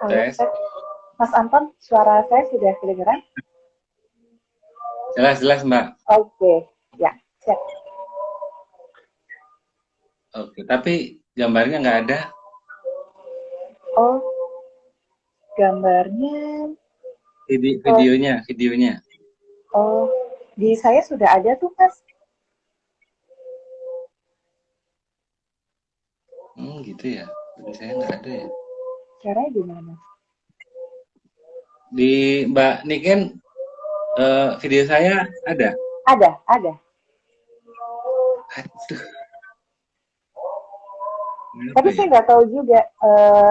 Halo, Tes, Mas Anton, suara saya sudah kedengaran? jelas-jelas Mbak. Oke, ya, siap. Oke, tapi gambarnya nggak ada. Oh, gambarnya, oh, Videonya. oh, di saya sudah ada tuh, Mas. Gitu ya. Di saya nggak ada ya. Caranya gimana? Di Mbak Niken video saya ada. Ada. Aduh, kenapa Tapi ya? saya nggak tahu juga,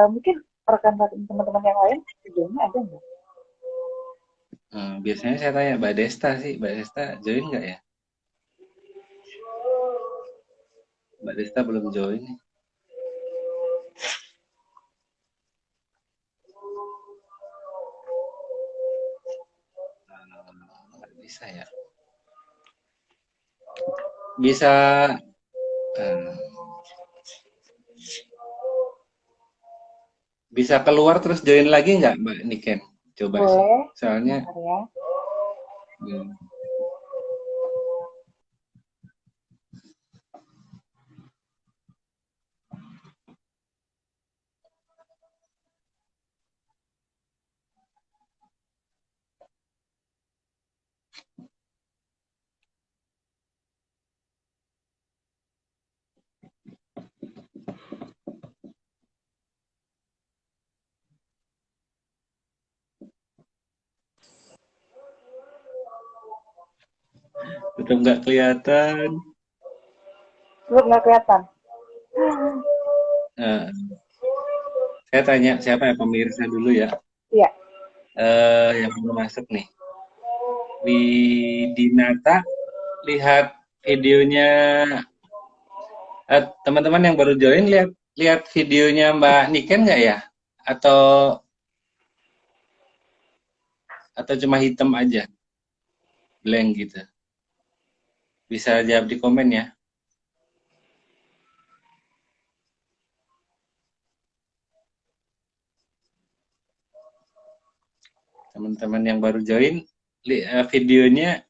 mungkin rekan-rekan teman-teman yang lain videonya ada nggak? Biasanya saya tanya Mbak Desta sih. Mbak Desta join nggak ya? Mbak Desta belum join nih. Nggak bisa ya. Bisa eh, bisa keluar terus join lagi nggak Mbak Niken? Coba sih. Boleh, Soalnya bentar ya. hmm, tetap nggak kelihatan. Belum nggak kelihatan. Eh, saya tanya siapa ya pemirsa dulu ya. Iya, Yang belum masuk nih. Dinata, lihat videonya. Teman-teman yang baru join lihat lihat videonya Mbak Niken nggak ya? Atau cuma hitam aja, blank gitu. Bisa jawab di komen ya. Teman-teman yang baru join, videonya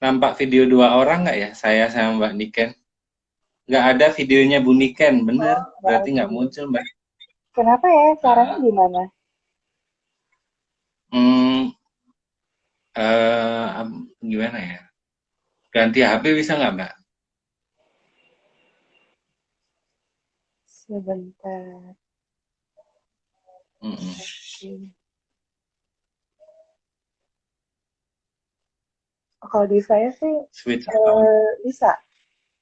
nampak video dua orang nggak ya? Saya sama Mbak Niken. Nggak ada videonya Bu Niken, bener. nggak Berarti ada. nggak muncul Mbak. Kenapa ya? Caranya Ah, gimana? hmm, gimana ya? Ganti HP bisa nggak Mbak? Sebentar. Mm-mm. Oke. Kalau di saya sih Switch on. bisa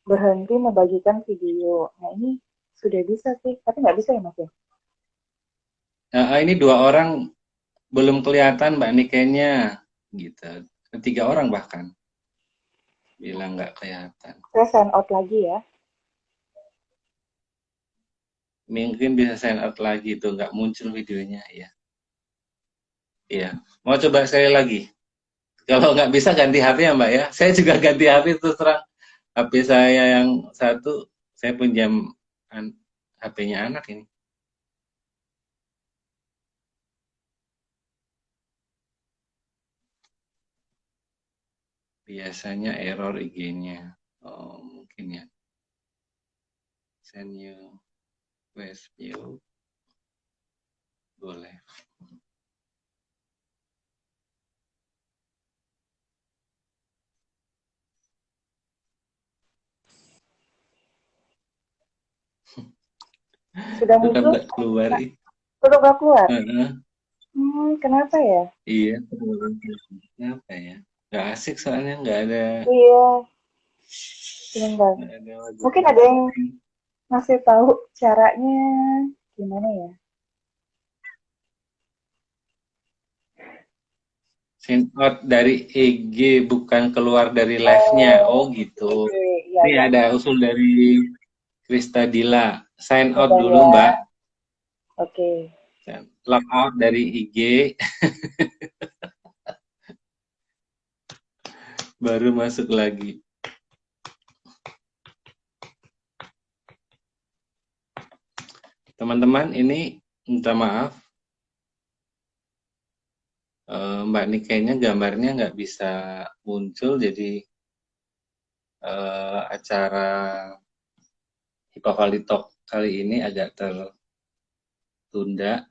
berhenti membagikan video. Nah ini sudah bisa sih, tapi nggak bisa ya Mas ya? Ini dua orang belum kelihatan Mbak Nikennya, gitu. Tiga orang bahkan bilang nggak kelihatan. Saya sign out lagi ya. Mungkin bisa sign out lagi tuh nggak muncul videonya ya. Iya. Mau coba sekali lagi. Kalau nggak bisa ganti HP ya Mbak ya. Saya juga ganti HP terus terang. HP saya yang satu saya pinjam HP-nya anak ini. Biasanya error IG-nya. Oh, mungkin ya. Send you request view boleh. Sudah Tetap muncul? nggak keluar. Nah, tetap nggak keluar. Heeh. Kenapa ya? Iya, kenapa ya? Nggak asik soalnya Iya, sebentar. nggak ada wajah Mungkin ada yang lain. ngasih tahu caranya gimana ya? Sign out dari IG bukan keluar dari live-nya. Oh Oh, gitu. oke, iya Ini ya. ada usul dari Krista Dila. Sign out Coba dulu ya. Mbak. Oke. Log out dari IG, baru masuk lagi. Teman-teman, ini minta maaf. Mbak ini kayaknya gambarnya nggak bisa muncul, jadi acara Hipavali Talk kali ini agak tertunda.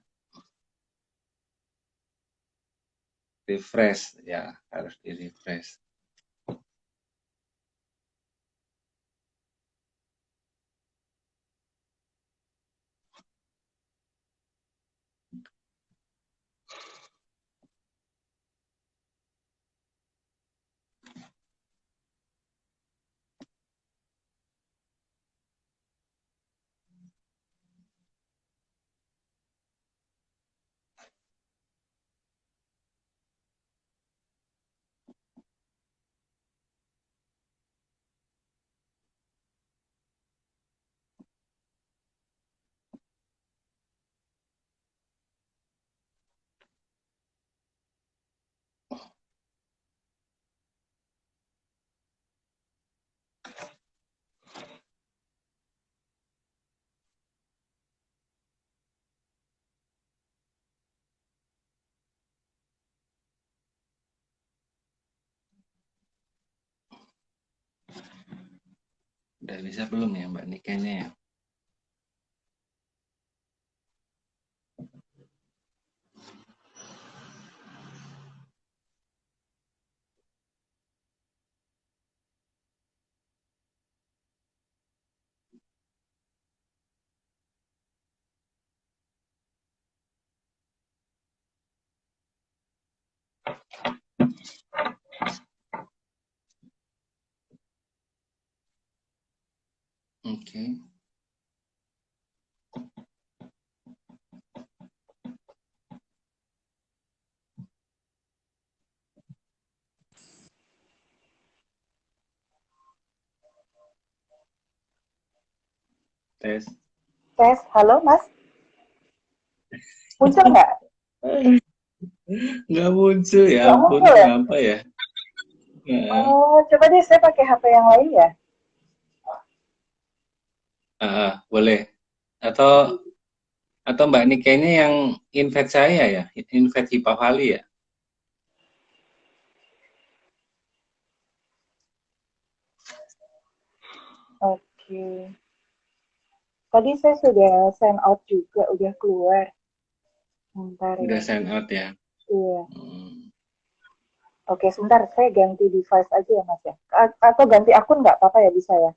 Refresh, ya harus di refresh. Udah bisa belum ya Mbak Nikanya ya? Oke. Tes. Tes, halo Mas, muncul nggak? Nggak muncul, ya Nggak ampun, muncul ya? kenapa ya? Heeh. Oh, coba deh saya pakai HP yang lain ya. Boleh. Atau Mbak Nika ini yang invite saya ya? Invite Hipavali ya? Oke. Tadi saya sudah send out juga, udah keluar. Bentar Udah ya. sign out ya? Iya. Hmm. Oke, sebentar. Saya ganti device aja ya, Mas ya. Atau ganti akun nggak apa-apa ya, bisa ya.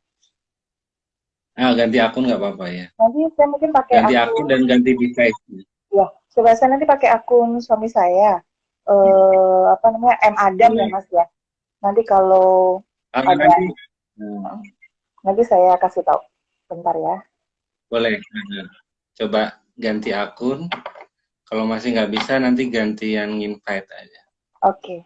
Ganti akun nggak apa-apa ya. Nanti saya mungkin pakai Ganti akun akun, dan ganti device. ya, coba saya nanti pakai akun suami saya. Apa namanya, M. Adam ya, Boleh. Mas ya. Nanti kalau ada, Nanti, hmm, nanti saya kasih tahu. Bentar ya. boleh. Coba ganti akun. Kalau masih nggak bisa, nanti ganti yang invite aja. Oke.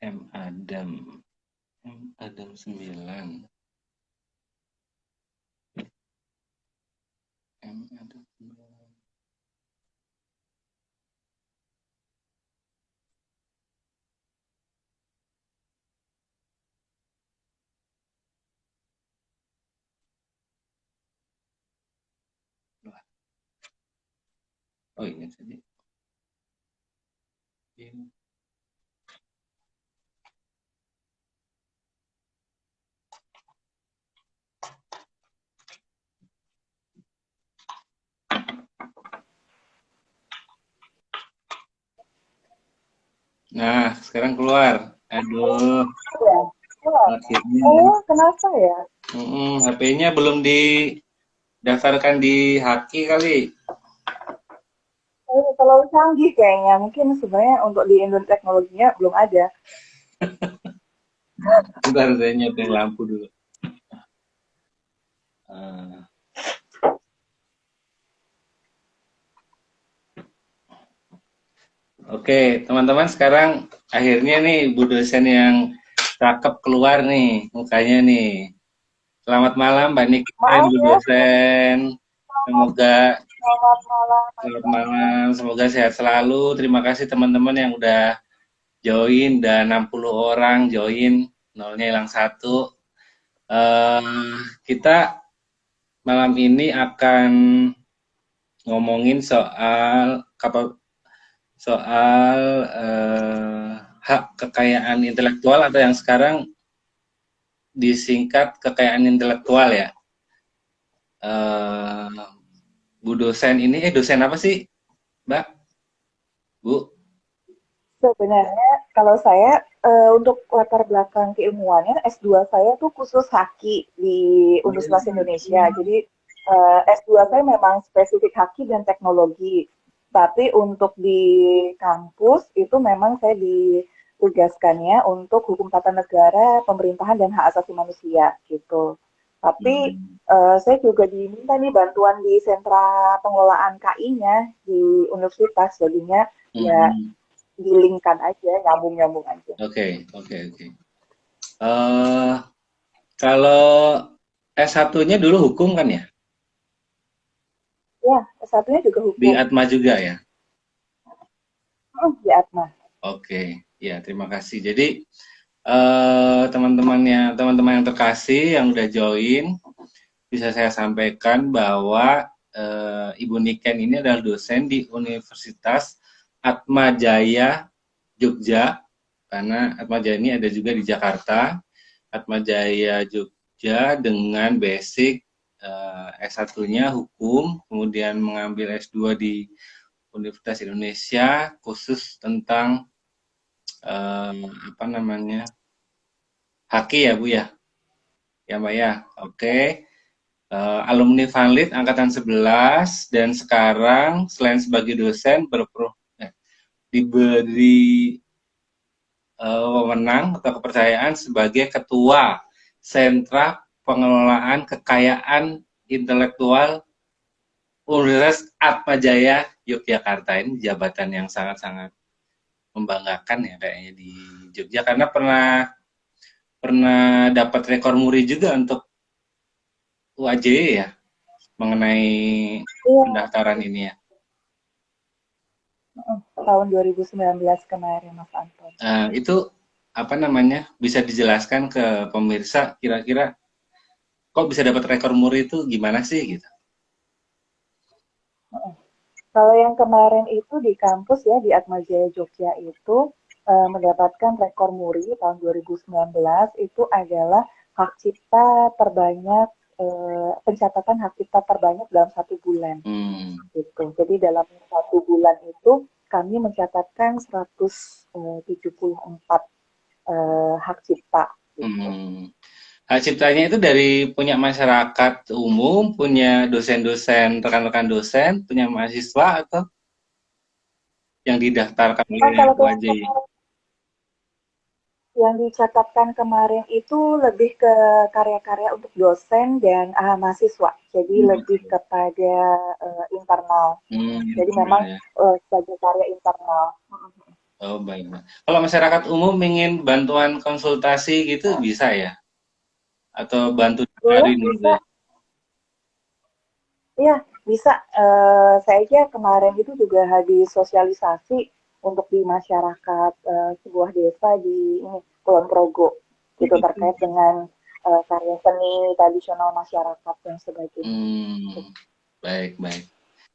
M Adam. M Adam 9. M Adam 9. Oh ini tadi. Nah, sekarang keluar. Aduh, Ya. Wah. akhirnya ya. Oh, kenapa ya? HP-nya belum didaftarkan di Haki kali. Terlalu canggih kayaknya. Mungkin sebenarnya untuk di Indo teknologinya belum ada. Bentar, saya nyeting lampu dulu. Eh, Oke, teman-teman sekarang akhirnya nih Bu dosen yang cakep keluar nih mukanya nih. Selamat malam Mbak Niken, Maaf Bu ya, dosen. Semoga selamat malam Mas selamat Anton. malam, semoga sehat selalu. Terima kasih teman-teman yang udah join dan 60 orang join, nolnya hilang satu. Eh, kita malam ini akan ngomongin soal hak kekayaan intelektual atau yang sekarang disingkat kekayaan intelektual ya. Eh, Bu dosen ini, dosen apa sih, Mbak? Bu? Sebenarnya kalau saya untuk latar belakang keilmuannya S2 saya tuh khusus Haki di Universitas Indonesia. Jadi S2 saya memang spesifik Haki dan teknologi. Tapi untuk di kampus itu memang saya ditugaskannya untuk hukum tata negara, pemerintahan dan hak asasi manusia gitu. Tapi Hmm. saya juga diminta nih bantuan di sentra pengelolaan KI-nya di universitas. Jadinya ya Hmm. dilingkan aja, nyambung-nyambung aja. Oke, oke, oke. Eh, Kalau S1-nya dulu hukum kan ya? Ya, S1-nya juga Di hukum. Atma juga ya? Di Atma. Oke, ya terima kasih. Jadi teman-teman yang terkasih yang udah join, bisa saya sampaikan bahwa Ibu Niken ini adalah dosen di Universitas Atma Jaya Jogja, karena Atma Jaya ini ada juga di Jakarta. Atma Jaya Jogja dengan basic S1-nya hukum, kemudian mengambil S2 di Universitas Indonesia khusus tentang apa namanya haki ya Bu ya, ya Mbak ya. Oke. Alumni Vanlit angkatan 11 dan sekarang selain sebagai dosen diberi wewenang atau kepercayaan sebagai ketua sentra pengelolaan kekayaan intelektual Universitas Atmajaya Yogyakarta. Ini jabatan yang sangat-sangat membanggakan ya kayaknya di Jogja, karena pernah pernah dapat rekor muri juga untuk UAJ ya mengenai Iya, pendaftaran ini ya. tahun 2019 kemarin, Mas Anton. Itu apa namanya, bisa dijelaskan ke pemirsa kira-kira kok bisa dapat rekor muri itu gimana sih gitu? Kalau yang kemarin itu di kampus ya, di Atmajaya Jogja itu mendapatkan rekor muri tahun 2019 itu adalah hak cipta terbanyak, pencatatan hak cipta terbanyak dalam 1 bulan. Hmm. Gitu. Jadi dalam 1 bulan itu kami mencatatkan 174 hak cipta gitu. Hmm. Hak ciptanya itu dari punya masyarakat umum, punya dosen-dosen, rekan-rekan dosen, punya mahasiswa, atau yang didaftarkan Oh, oleh kalau UAJ? yang dicatatkan kemarin itu lebih ke karya-karya untuk dosen dan mahasiswa. Jadi lebih kepada internal. Jadi memang Internal ya. sebagai karya internal. Oh, baik, Mbak. Kalau masyarakat umum ingin bantuan konsultasi gitu bisa ya? Atau bantu Boleh, daring gitu bisa. ya? Iya, bisa. Saya aja kemarin itu juga habis sosialisasi untuk di masyarakat sebuah desa di ini Kulon Progo, gitu terkait dengan karya seni tradisional masyarakat dan sebagainya. Hmm, baik, baik.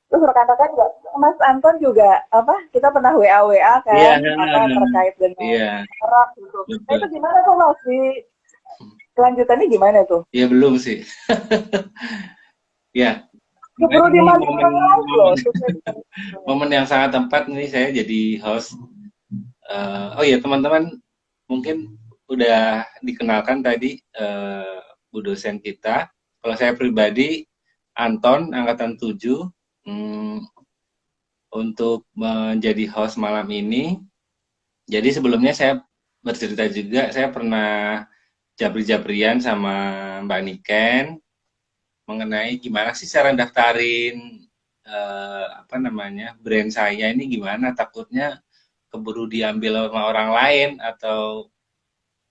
Terus rekan-rekan juga, Mas Anton juga apa? Kita pernah WA Iya, kan, apa terkait dengan iya, Arab gitu. Nah betul. itu gimana tuh Mas? Di kelanjutannya gimana tuh? Iya belum sih. Ya, Keburu makanya ini dimajukan lagi momen-momen loh. Susah dimajukan. momen yang sangat tepat nih saya jadi host. Oh ya teman-teman, mungkin udah dikenalkan tadi Bu dosen kita. Kalau saya pribadi, Anton, angkatan 7, untuk menjadi host malam ini. Jadi sebelumnya saya bercerita juga, saya pernah jabri-jabrian sama Mbak Niken mengenai gimana sih cara daftarin apa namanya brand saya ini gimana, takutnya keburu diambil sama orang lain, atau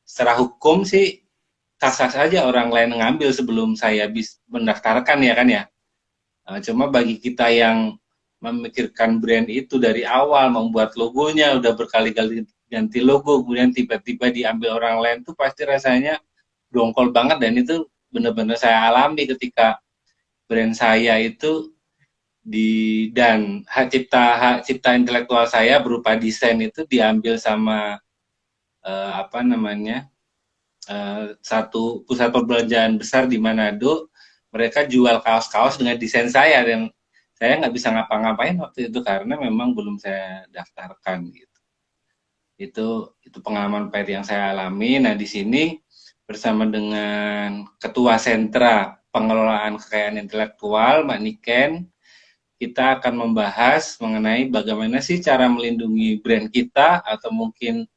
secara hukum sih sah-sah saja orang lain ngambil sebelum saya mendaftarkan ya kan ya. Cuma bagi kita yang memikirkan brand itu dari awal, membuat logonya udah berkali-kali ganti logo, kemudian tiba-tiba diambil orang lain tuh pasti rasanya dongkol banget, dan itu benar-benar saya alami ketika brand saya itu dan hak cipta intelektual saya berupa desain itu diambil sama apa namanya satu pusat perbelanjaan besar di Manado. Mereka jual kaos-kaos dengan desain saya, dan saya nggak bisa ngapa-ngapain waktu itu karena memang belum saya daftarkan gitu. Itu pengalaman pahit yang saya alami. Nah di sini bersama dengan Ketua Sentra Pengelolaan Kekayaan Intelektual Mbak Niken, kita akan membahas mengenai bagaimana sih cara melindungi brand kita atau mungkin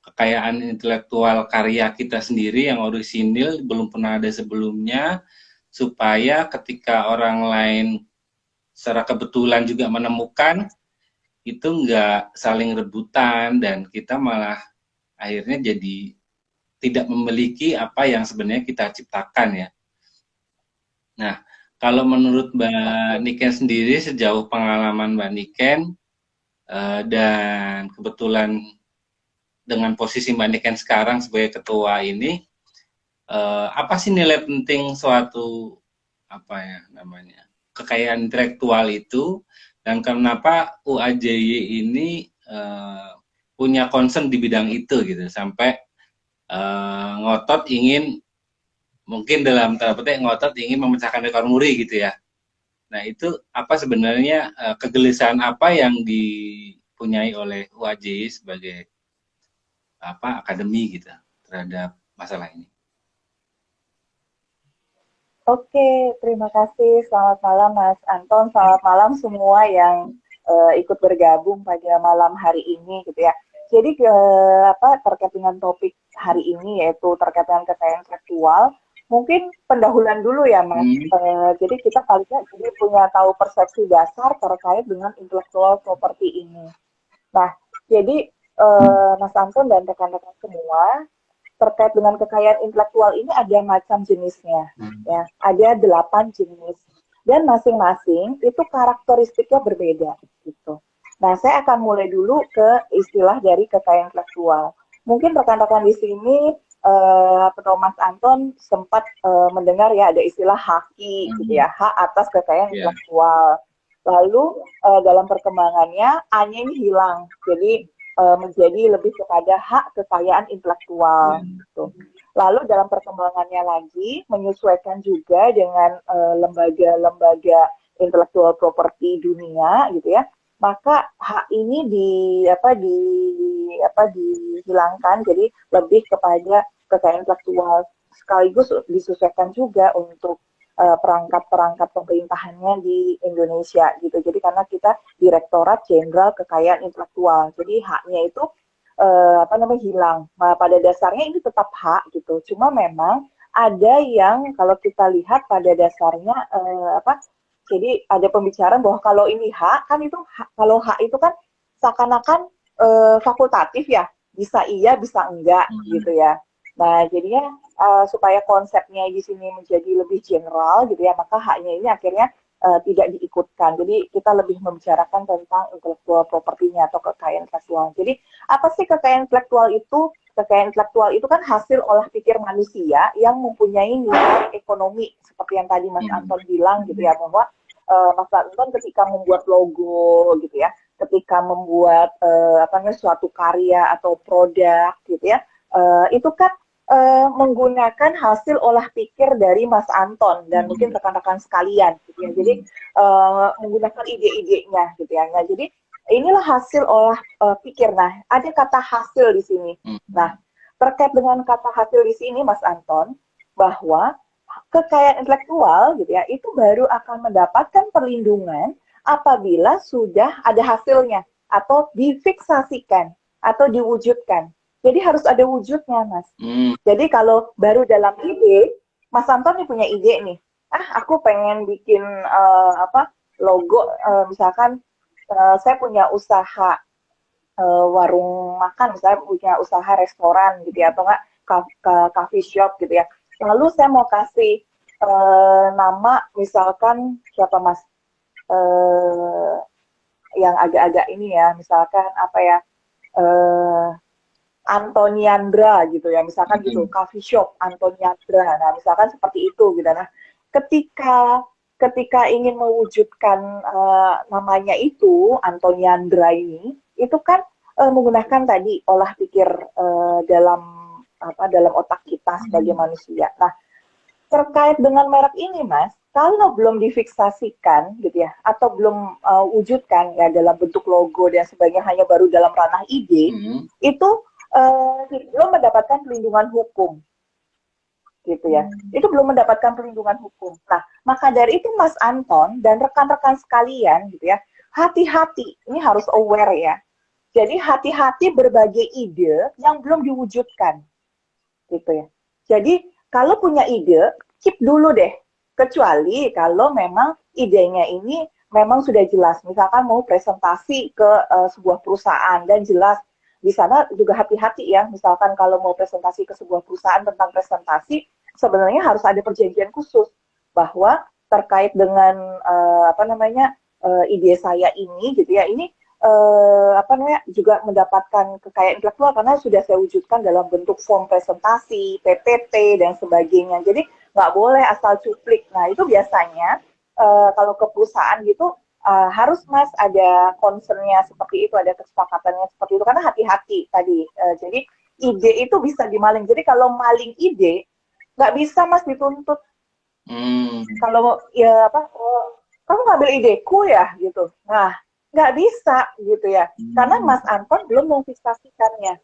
kekayaan intelektual karya kita sendiri yang orisinil belum pernah ada sebelumnya, supaya ketika orang lain secara kebetulan juga menemukan, itu nggak saling rebutan dan kita malah akhirnya jadi tidak memiliki apa yang sebenarnya kita ciptakan ya. Nah, kalau menurut Mbak Niken sendiri, sejauh pengalaman Mbak Niken dan kebetulan dengan posisi Mbak Niken sekarang sebagai ketua ini, apa sih nilai penting suatu apa ya namanya kekayaan intelektual itu, dan kenapa UAJY ini punya concern di bidang itu gitu sampai ngotot ingin, mungkin dalam tanda petik ngotot ingin memecahkan rekor muri gitu ya. Nah itu apa sebenarnya kegelisahan apa yang dipunyai oleh UAJY sebagai apa akademi gitu terhadap masalah ini? Oke, terima kasih. Selamat malam Mas Anton. Selamat malam semua yang ikut bergabung pada malam hari ini gitu ya. Jadi apa terkait dengan topik hari ini yaitu terkait dengan kekayaan intelektual. Mungkin pendahuluan dulu ya Mas. Jadi kita paling nggak jadi punya tahu persepsi dasar terkait dengan intellectual property ini. Nah, jadi Mas Anton dan rekan-rekan semua, terkait dengan kekayaan intelektual ini ada macam jenisnya, ya. Ada 8 jenis dan masing-masing itu karakteristiknya berbeda, gitu. Nah, saya akan mulai dulu ke istilah dari kekayaan intelektual. Mungkin rekan-rekan di sini, Mas Anton sempat mendengar ya ada istilah HAKI, gitu ya, hak atas kekayaan intelektual. Lalu dalam perkembangannya A-nya ini hilang, jadi menjadi lebih kepada hak kekayaan intelektual. Gitu. Lalu dalam perkembangannya lagi menyesuaikan juga dengan lembaga-lembaga intellectual property dunia, gitu ya. Maka hak ini dihilangkan, jadi lebih kepada kekayaan intelektual. Sekaligus disesuaikan juga untuk perangkat-perangkat pemerintahannya di Indonesia gitu. Jadi karena kita Direktorat Jenderal Kekayaan Intelektual, jadi haknya itu hilang. Nah, pada dasarnya ini tetap hak gitu. Cuma memang ada yang kalau kita lihat pada dasarnya jadi ada pembicaraan bahwa kalau ini hak kan itu kalau hak itu kan seakan-akan fakultatif ya, bisa iya bisa enggak gitu ya. Nah, jadinya supaya konsepnya di sini menjadi lebih general gitu ya, maka haknya ini akhirnya tidak diikutkan. Jadi kita lebih membicarakan tentang intellectual property-nya atau kekayaan intelektual. Jadi apa sih kekayaan intelektual itu? Kekayaan intelektual itu kan hasil olah pikir manusia yang mempunyai nilai ekonomi seperti yang tadi Mas Anton bilang gitu ya, bahwa Mas Anton ketika membuat logo gitu ya, ketika membuat apa namanya suatu karya atau produk gitu ya, itu kan menggunakan hasil olah pikir dari Mas Anton dan mungkin rekan-rekan sekalian gitu ya. Jadi menggunakan ide-idenya gitu ya. Nah, jadi inilah hasil olah pikir. Nah, ada kata hasil di sini. Nah, terkait dengan kata hasil di sini Mas Anton, bahwa kekayaan intelektual gitu ya, itu baru akan mendapatkan perlindungan apabila sudah ada hasilnya atau difiksasikan atau diwujudkan. Jadi harus ada wujudnya, Mas. Jadi kalau baru dalam ide, Mas Anton nih punya ide nih. Aku pengen bikin apa logo, misalkan saya punya usaha warung makan, misalnya punya usaha restoran gitu ya, atau enggak coffee shop gitu ya. Lalu saya mau kasih nama, misalkan siapa Mas? Yang agak-agak ini ya, misalkan apa ya? Antoniandra gitu ya, misalkan gitu, coffee shop Antoniandra. Nah, misalkan seperti itu gitu. Nah, ketika ingin mewujudkan namanya itu Antoniandra itu kan menggunakan tadi olah pikir dalam otak kita sebagai manusia. Nah, terkait dengan merek ini, Mas, kalau belum difiksasikan gitu ya, atau belum wujudkan ya dalam bentuk logo dan sebagainya, hanya baru dalam ranah ide, itu belum mendapatkan perlindungan hukum, gitu ya. Itu belum mendapatkan perlindungan hukum. Nah, maka dari itu Mas Anton dan rekan-rekan sekalian, gitu ya, hati-hati. Ini harus aware ya. Jadi hati-hati berbagai ide yang belum diwujudkan, gitu ya. Jadi kalau punya ide, keep dulu deh. Kecuali kalau memang idenya ini memang sudah jelas. Misalkan mau presentasi ke sebuah perusahaan dan jelas di sana juga hati-hati ya. Misalkan kalau mau presentasi ke sebuah perusahaan tentang presentasi, sebenarnya harus ada perjanjian khusus bahwa terkait dengan apa namanya ide saya ini gitu ya. Ini apa namanya juga mendapatkan kekayaan intelektual karena sudah saya wujudkan dalam bentuk form presentasi, PPT dan sebagainya. Jadi nggak boleh asal cuplik. Nah itu biasanya kalau ke perusahaan gitu harus Mas ada concernnya seperti itu, ada kesepakatannya seperti itu karena hati-hati tadi. Jadi ide itu bisa dimaling. Jadi kalau maling ide nggak bisa Mas dituntut. Kalau ya apa, kamu ngambil ideku ya gitu. Nah nggak bisa gitu ya, karena Mas Anton belum memfiksasikannya.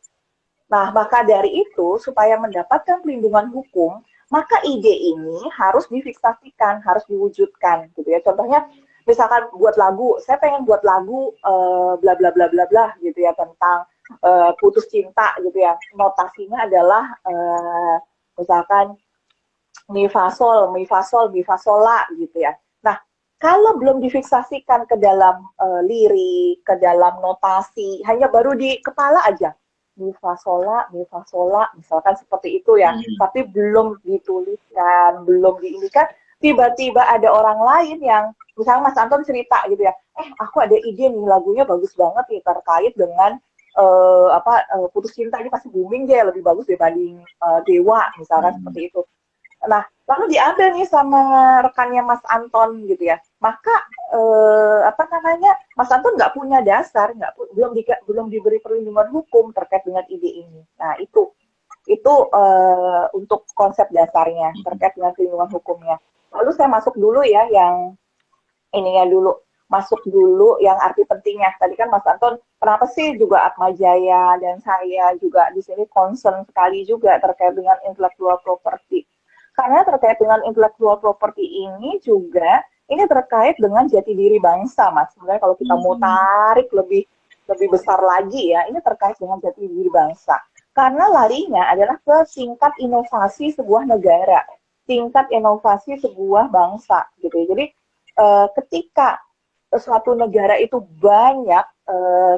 Nah, maka dari itu, supaya mendapatkan perlindungan hukum, maka ide ini harus difiksasikan, harus diwujudkan, gitu ya. Contohnya, misalkan buat lagu, saya pengen buat lagu bla bla bla bla bla, gitu ya, tentang putus cinta, gitu ya. Notasinya adalah misalkan mi fa sol, mi fa sol, mi fa sol la, gitu ya. Nah, kalau belum difiksasikan ke dalam lirik, ke dalam notasi, hanya baru di kepala aja, mi fa sola, misalkan seperti itu ya, tapi belum dituliskan, belum diindikan, tiba-tiba ada orang lain yang, misalnya Mas Anton cerita gitu ya, aku ada ide nih, lagunya bagus banget nih, terkait dengan putus cinta, ini pasti booming deh, lebih bagus dibanding Dewa, misalkan seperti itu. Nah, lalu diambil nih sama rekannya Mas Anton gitu ya. Maka apa namanya, Mas Anton nggak punya dasar, belum diberi perlindungan hukum terkait dengan ide ini. Nah, itu untuk konsep dasarnya terkait dengan perlindungan hukumnya. Lalu saya masuk dulu ya yang ininya dulu. Masuk dulu yang arti pentingnya. Tadi kan Mas Anton, kenapa sih juga Atma Jaya dan saya juga di sini concern sekali juga terkait dengan intellectual property. Karena terkait dengan intellectual property ini juga, ini terkait dengan jati diri bangsa, Mas. Sebenarnya kalau kita mau tarik lebih besar lagi ya, ini terkait dengan jati diri bangsa. Karena larinya adalah ke tingkat inovasi sebuah negara, tingkat inovasi sebuah bangsa, gitu ya. Jadi ketika suatu negara itu banyak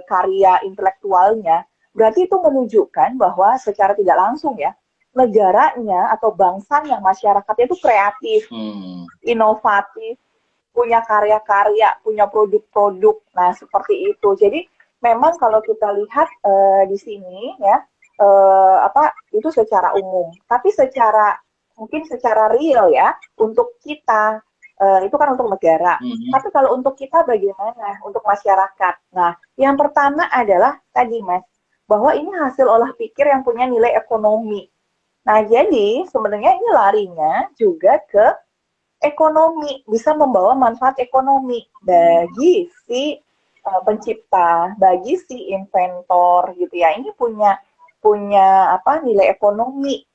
karya intelektualnya, berarti itu menunjukkan bahwa secara tidak langsung ya, negaranya atau bangsanya, masyarakatnya itu kreatif, inovatif, punya karya-karya, punya produk-produk. Nah, seperti itu. Jadi memang kalau kita lihat di sini ya, itu secara umum. Tapi mungkin secara real ya, untuk kita Itu kan untuk negara. Tapi kalau untuk kita bagaimana? Untuk masyarakat. Nah, yang pertama adalah tadi Mas, bahwa ini hasil olah pikir yang punya nilai ekonomi. Nah, jadi sebenarnya ini larinya juga ke ekonomi, bisa membawa manfaat ekonomi bagi si pencipta, bagi si inventor gitu ya. Ini punya punya apa nilai ekonomi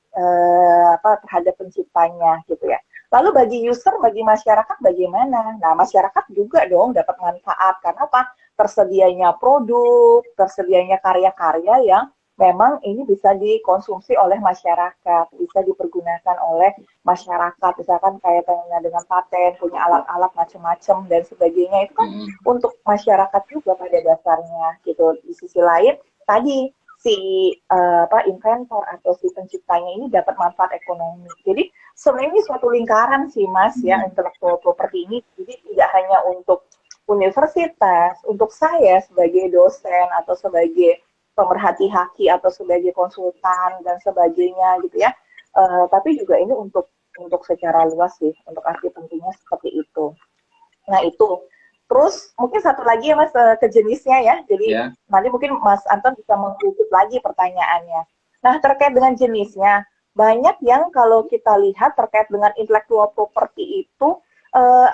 apa terhadap penciptanya gitu ya. Lalu bagi user, bagi masyarakat bagaimana? Nah, masyarakat juga dong dapat manfaat karena apa? Tersedianya produk, tersedianya karya-karya yang memang ini bisa dikonsumsi oleh masyarakat, bisa dipergunakan oleh masyarakat, misalkan kayak dengan paten, punya alat-alat macam-macam dan sebagainya itu kan untuk masyarakat juga pada dasarnya gitu. Di sisi lain tadi si apa inventor atau si penciptanya ini dapat manfaat ekonomi. Jadi sebenarnya ini suatu lingkaran sih Mas ya intellectual property ini. Jadi tidak hanya untuk universitas, untuk saya sebagai dosen atau sebagai pemerhati haki atau sebagai konsultan dan sebagainya gitu ya. Tapi juga ini untuk secara luas sih, untuk arti pentingnya seperti itu. Nah itu. Terus mungkin satu lagi ya Mas ke jenisnya ya. Jadi nanti mungkin Mas Anton bisa mengkutip lagi pertanyaannya. Nah terkait dengan jenisnya, banyak yang kalau kita lihat terkait dengan intellectual property itu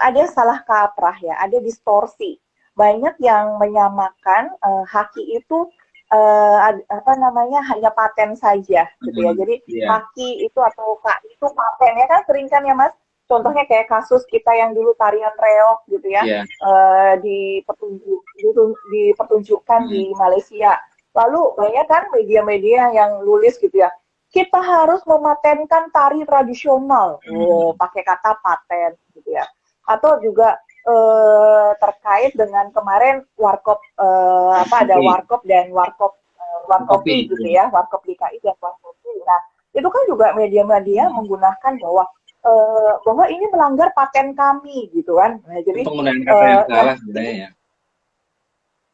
ada salah kaprah ya, ada distorsi. Banyak yang menyamakan haki itu apa namanya hanya paten saja gitu ya. Jadi haki itu atau kak itu paten ya kan sering kan ya Mas. Contohnya kayak kasus kita yang dulu tarian reog gitu ya, dipertunjukkan di Malaysia. Lalu banyak kan media-media yang nulis gitu ya, kita harus mematenkan tari tradisional, pakai kata paten gitu ya. Atau juga terkait dengan kemarin warkop apa ada warkop dan warkopi gitu ya, warkop DKI dan warkopi. Nah itu kan juga media-media menggunakan bahwa ini melanggar paten kami gitu kan. Nah, jadi penggunaan kata yang salah sebenarnya ya.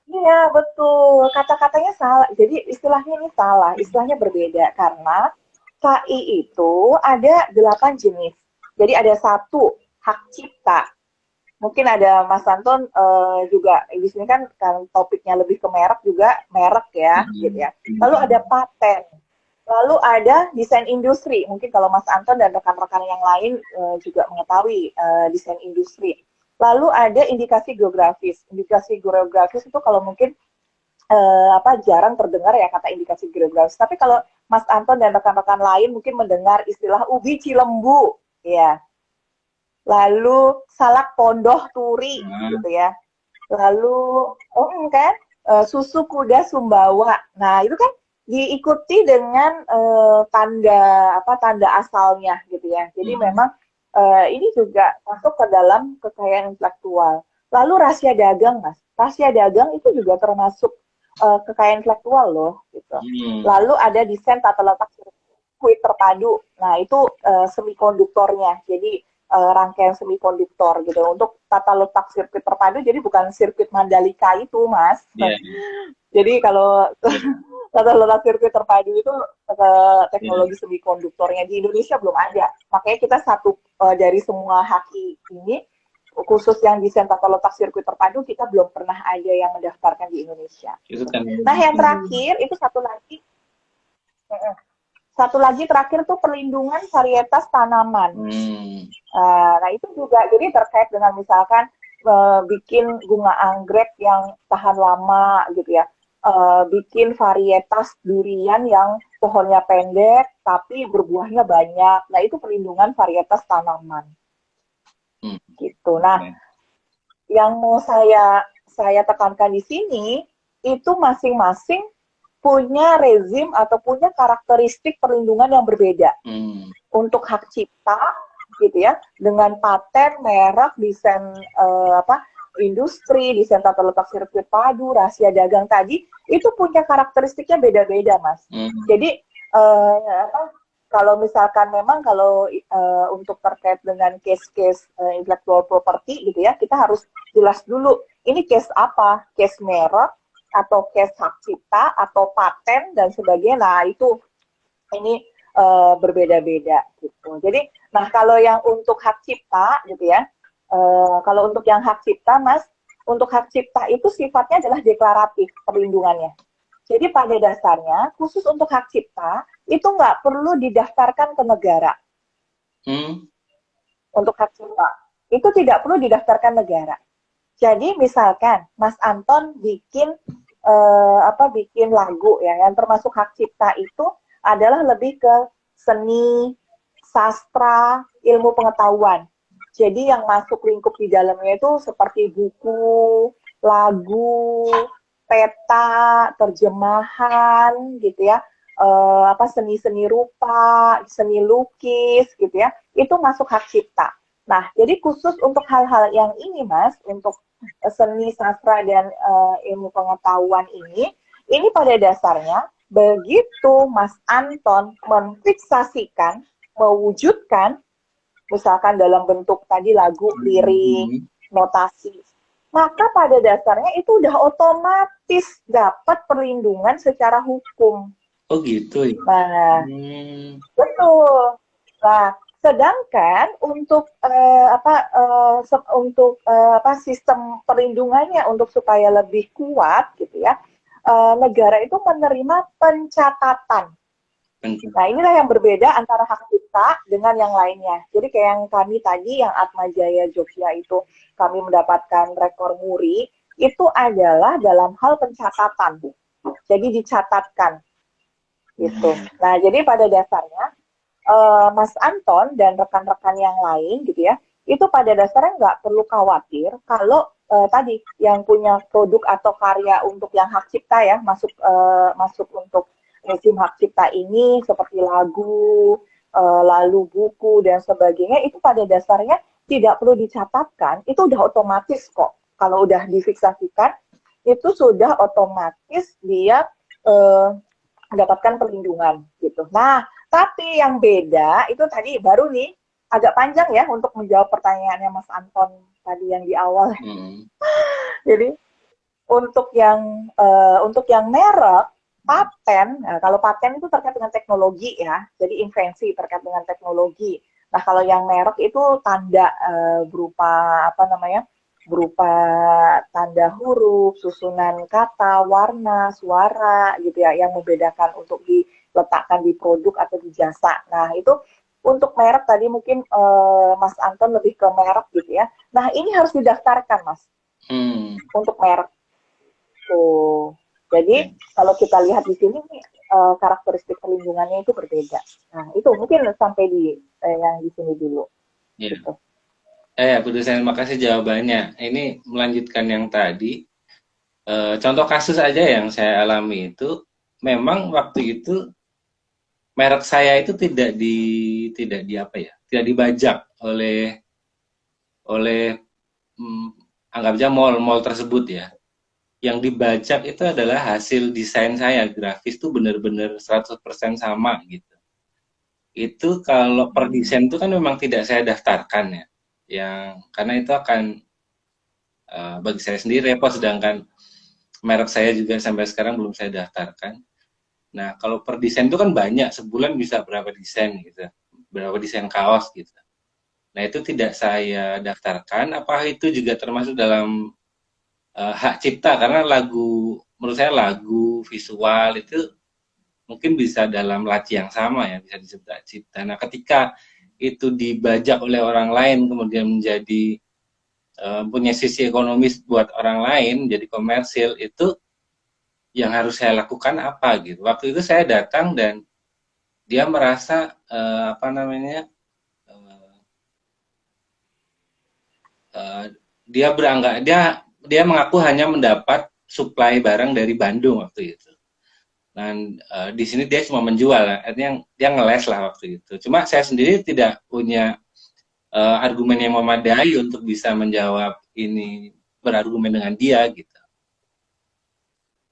Iya betul, kata-katanya salah. Jadi istilahnya ini salah, istilahnya berbeda karena KI itu ada 8 jenis. Jadi ada satu hak cipta. Mungkin ada Mas Anton juga di sini kan topiknya lebih ke merek juga merek ya, gitu ya. Lalu ada paten. Lalu ada desain industri. Mungkin kalau Mas Anton dan rekan-rekan yang lain juga mengetahui desain industri. Lalu ada indikasi geografis. Indikasi geografis itu kalau mungkin apa jarang terdengar ya kata indikasi geografis. Tapi kalau Mas Anton dan rekan-rekan lain mungkin mendengar istilah ubi cilembu, ya. Lalu salak pondoh turi, gitu ya. Lalu kan susu kuda Sumbawa. Nah itu kan diikuti dengan tanda asalnya gitu ya. Jadi memang ini juga masuk ke dalam kekayaan intelektual. Lalu rahasia dagang, Mas. Rahasia dagang itu juga termasuk kekayaan intelektual loh gitu. Lalu ada desain tata letak sirkuit terpadu. Nah, itu semikonduktornya. Jadi rangkaian semikonduktor gitu. Untuk tata letak sirkuit terpadu jadi bukan sirkuit Mandalika itu, Mas. Jadi kalau tata letak sirkuit terpadu itu teknologi semikonduktornya di Indonesia belum ada. Makanya kita satu dari semua haki ini khusus yang desain tata letak sirkuit terpadu kita belum pernah ada yang mendaftarkan di Indonesia. Nah yang terakhir itu satu lagi terakhir tuh perlindungan varietas tanaman. Nah itu juga jadi terkait dengan misalkan bikin bunga anggrek yang tahan lama gitu ya. Bikin varietas durian yang pohonnya pendek tapi berbuahnya banyak. Nah, itu perlindungan varietas tanaman. Gitu. Nah, yang mau saya tekankan di sini itu masing-masing punya rezim atau punya karakteristik perlindungan yang berbeda. Untuk hak cipta gitu ya, dengan paten, merek, desain industri, desain tata letak sirkuit padu, rahasia dagang tadi, itu punya karakteristiknya beda-beda, Mas. Jadi, kalau misalkan memang kalau untuk terkait dengan case-case intellectual property gitu ya, kita harus jelas dulu, ini case apa? Case merek, atau case hak cipta, atau paten, dan sebagainya. Nah, itu ini berbeda-beda gitu. Jadi, nah kalau yang untuk hak cipta gitu ya, Kalau untuk yang hak cipta, Mas, untuk hak cipta itu sifatnya adalah deklaratif perlindungannya. Jadi pada dasarnya, khusus untuk hak cipta, itu nggak perlu didaftarkan ke negara Hmm. untuk hak cipta. Itu tidak perlu didaftarkan negara. Jadi misalkan Mas Anton bikin bikin lagu ya, yang termasuk hak cipta itu adalah lebih ke seni, sastra, ilmu pengetahuan. Jadi yang masuk lingkup di dalamnya itu seperti buku, lagu, peta, terjemahan gitu ya, seni-seni rupa, seni lukis gitu ya, itu masuk hak cipta. Nah, jadi khusus untuk hal-hal yang ini, Mas, untuk seni, sastra, dan ilmu pengetahuan ini pada dasarnya begitu Mas Anton memfiksasikan, mewujudkan, misalkan dalam bentuk tadi lagu, lirik, Hmm. notasi, maka pada dasarnya itu udah otomatis dapat perlindungan secara hukum. Oh gitu ya. Nah, Hmm. betul. Nah, sedangkan untuk sistem perlindungannya untuk supaya lebih kuat gitu ya, negara itu menerima pencatatan. Nah, inilah yang berbeda antara hak cipta dengan yang lainnya. Jadi kayak yang kami tadi, yang Atma Jaya Jogja itu, kami mendapatkan rekor muri, itu adalah dalam hal pencatatan. Jadi dicatatkan gitu. Nah, jadi pada dasarnya Mas Anton dan rekan-rekan yang lain gitu ya, itu pada dasarnya nggak perlu khawatir kalau tadi yang punya produk atau karya untuk yang hak cipta ya masuk untuk rezim hak cipta ini seperti lagu, lalu buku dan sebagainya itu pada dasarnya tidak perlu dicatatkan, itu udah otomatis kok. Kalau udah difiksasikan itu sudah otomatis dia eh, mendapatkan perlindungan gitu. Nah, tapi yang beda itu tadi baru nih agak panjang ya untuk menjawab pertanyaannya Mas Anton tadi yang di awal. Hmm. Jadi untuk yang merek paten, nah, kalau paten itu terkait dengan teknologi ya, jadi invensi terkait dengan teknologi. Nah kalau yang merek itu tanda berupa apa namanya, berupa tanda huruf, susunan kata, warna, suara gitu ya, yang membedakan untuk diletakkan di produk atau di jasa. Nah itu untuk merek tadi mungkin Mas Anton lebih ke merek gitu ya. Nah ini harus didaftarkan Mas Hmm. untuk merek. Tuh. Jadi Oke. kalau kita lihat di sini karakteristik perlindungannya itu berbeda. Nah, itu mungkin sampai di yang di sini dulu Ya. gitu. Bu dosen, makasih jawabannya. Ini melanjutkan yang tadi. Contoh kasus aja yang saya alami itu, memang waktu itu merek saya itu tidak di apa ya, tidak dibajak oleh oleh hmm, anggapnya mall-mall tersebut ya. Yang dibajak itu adalah hasil desain saya, grafis tuh benar-benar 100% sama gitu. Itu kalau per desain itu kan memang tidak saya daftarkan ya. Karena itu akan bagi saya sendiri repot, sedangkan merek saya juga sampai sekarang belum saya daftarkan. Nah, kalau per desain itu kan banyak, sebulan bisa berapa desain gitu, berapa desain kaos gitu. Nah, itu tidak saya daftarkan. Apa itu juga termasuk dalam hak cipta? Karena menurut saya lagu, visual itu mungkin bisa dalam laci yang sama ya, bisa disebut hak cipta. Nah, ketika itu dibajak oleh orang lain, kemudian menjadi punya sisi ekonomis buat orang lain, jadi komersil, itu yang harus saya lakukan apa gitu. Waktu itu saya datang dan dia merasa apa namanya, uh, uh, dia beranggap dia mengaku hanya mendapat suplai barang dari Bandung waktu itu. Dan di sini dia cuma menjual, artinya dia ngeles lah waktu itu. Cuma saya sendiri tidak punya argumen yang memadai untuk bisa menjawab ini, berargumen dengan dia gitu.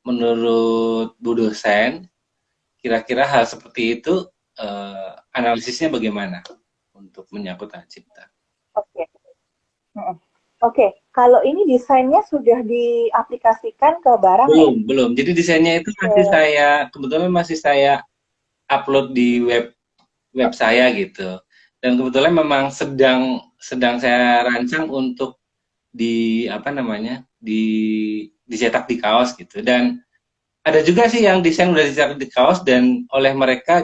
Menurut Bu dosen, kira-kira hal seperti itu analisisnya bagaimana untuk menyangkut hak cipta? Oke. Oke, kalau ini desainnya sudah diaplikasikan ke barang ya? Belum, belum. Jadi desainnya itu masih Ke, kebetulan masih saya upload di web web saya gitu. Dan kebetulan memang sedang saya rancang untuk di apa namanya dicetak di kaos gitu. Dan ada juga sih yang desain udah dicetak di kaos dan oleh mereka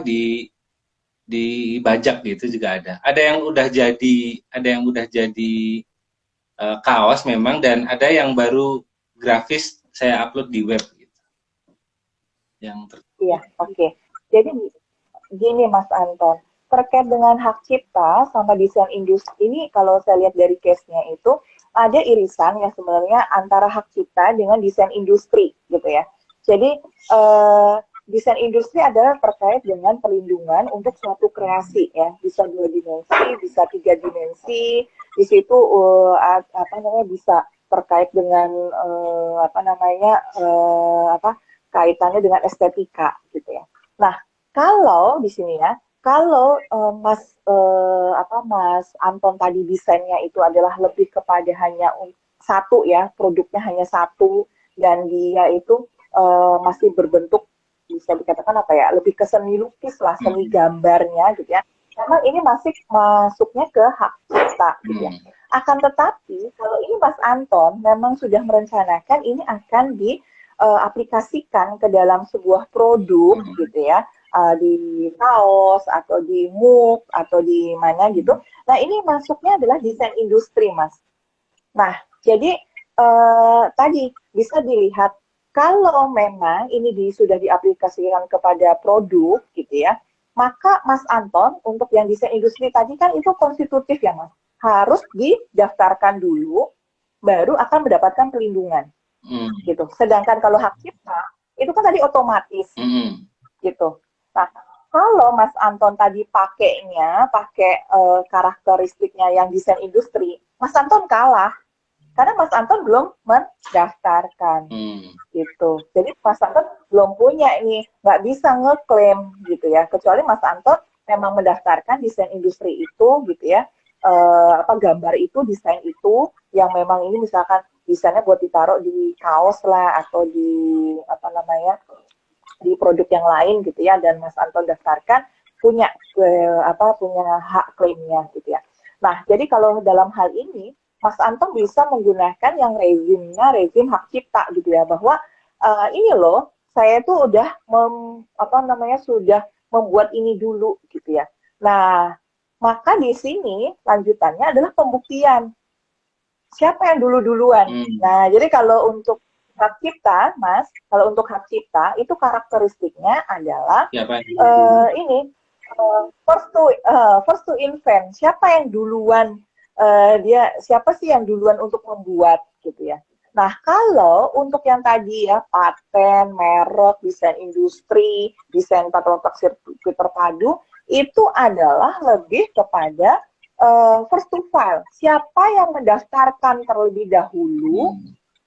dibajak gitu juga ada. Ada yang udah jadi kaos memang, dan ada yang baru grafis saya upload di web gitu. Iya, oke. Jadi gini Mas Anton, terkait dengan hak cipta sama desain industri ini, kalau saya lihat dari case-nya itu ada irisan yang sebenarnya antara hak cipta dengan desain industri gitu ya. Jadi desain industri adalah terkait dengan perlindungan untuk suatu kreasi ya, bisa 2 dimensi, bisa 3 dimensi. Di situ apa namanya bisa terkait dengan apa namanya apa kaitannya dengan estetika gitu ya. Nah, kalau di sini ya, kalau Mas Anton tadi desainnya itu adalah lebih kepada hanya satu ya, produknya hanya satu dan dia itu masih berbentuk bisa dikatakan apa ya, lebih ke seni lukis lah, seni gambarnya gitu ya. Memang ini masih masuknya ke hak cipta gitu ya. Akan tetapi kalau ini Mas Anton memang sudah merencanakan ini akan diaplikasikan ke dalam sebuah produk gitu ya, di kaos atau di mug atau di mana gitu. Nah ini masuknya adalah desain industri Mas. Nah jadi tadi bisa dilihat kalau memang ini sudah diaplikasikan kepada produk gitu ya, maka Mas Anton untuk yang desain industri tadi kan itu konstitutif ya Mas, harus didaftarkan dulu, baru akan mendapatkan perlindungan gitu. Sedangkan kalau hak cipta itu kan tadi otomatis gitu. Nah, kalau Mas Anton tadi pakai karakteristiknya yang desain industri, Mas Anton kalah karena Mas Anton belum mendaftarkan gitu. Jadi Mas Anton belum punya ini, nggak bisa ngeklaim gitu ya. Kecuali Mas Anton memang mendaftarkan desain industri itu gitu ya. Apa gambar itu, desain itu yang memang ini misalkan desainnya buat ditaruh di kaos lah atau di apa namanya di produk yang lain gitu ya, dan Mas Anton daftarkan punya punya hak klaimnya gitu ya. Nah, jadi kalau dalam hal ini Mas Anton bisa menggunakan yang rezim hak cipta gitu ya, bahwa ini loh saya tuh udah sudah membuat ini dulu gitu ya. Nah, maka di sini lanjutannya adalah pembuktian siapa yang dulu-duluan. Nah, jadi kalau untuk hak cipta, Mas, kalau untuk hak cipta itu karakteristiknya adalah ini first to invent. Siapa yang duluan siapa sih yang duluan untuk membuat gitu ya. Nah, kalau untuk yang tadi ya paten, merek, desain industri, desain tata letak sirkuit terpadu itu adalah lebih kepada first to file. Siapa yang mendaftarkan terlebih dahulu,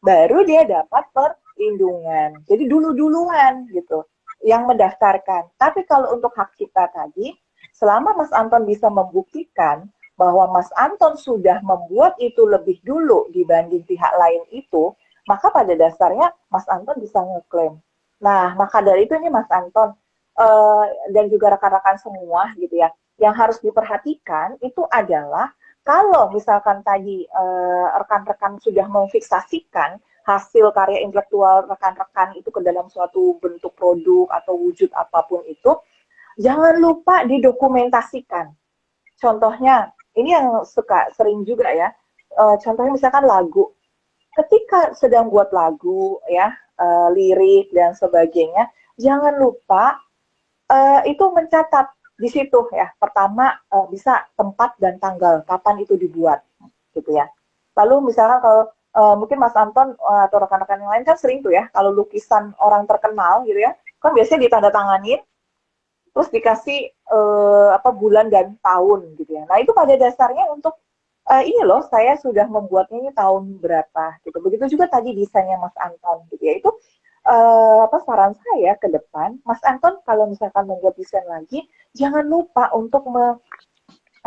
baru dia dapat perlindungan. Jadi dulu-duluan gitu yang mendaftarkan. Tapi kalau untuk hak cipta tadi, selama Mas Anton bisa membuktikan bahwa Mas Anton sudah membuat itu lebih dulu dibanding pihak lain itu, maka pada dasarnya Mas Anton bisa ngeklaim. Nah, maka dari itu ini Mas Anton dan juga rekan-rekan semua gitu ya, yang harus diperhatikan itu adalah kalau misalkan tadi rekan-rekan sudah memfiksasikan hasil karya intelektual rekan-rekan itu ke dalam suatu bentuk produk atau wujud apapun itu, jangan lupa didokumentasikan. Contohnya, ini yang sering juga ya, contohnya misalkan lagu. Ketika sedang buat lagu ya, lirik dan sebagainya, jangan lupa itu mencatat di situ ya. Pertama bisa tempat dan tanggal kapan itu dibuat gitu ya. Lalu misalkan kalau mungkin Mas Anton atau rekan-rekan yang lain kan sering tuh ya, kalau lukisan orang terkenal gitu ya, kan biasanya ditandatanganin terus dikasih bulan dan tahun gitu ya. Nah, itu pada dasarnya untuk ini loh saya sudah membuatnya ini tahun berapa gitu. Begitu juga tadi desainnya Mas Anton gitu ya. Itu saran saya ke depan, Mas Anton kalau misalkan membuat desain lagi, jangan lupa untuk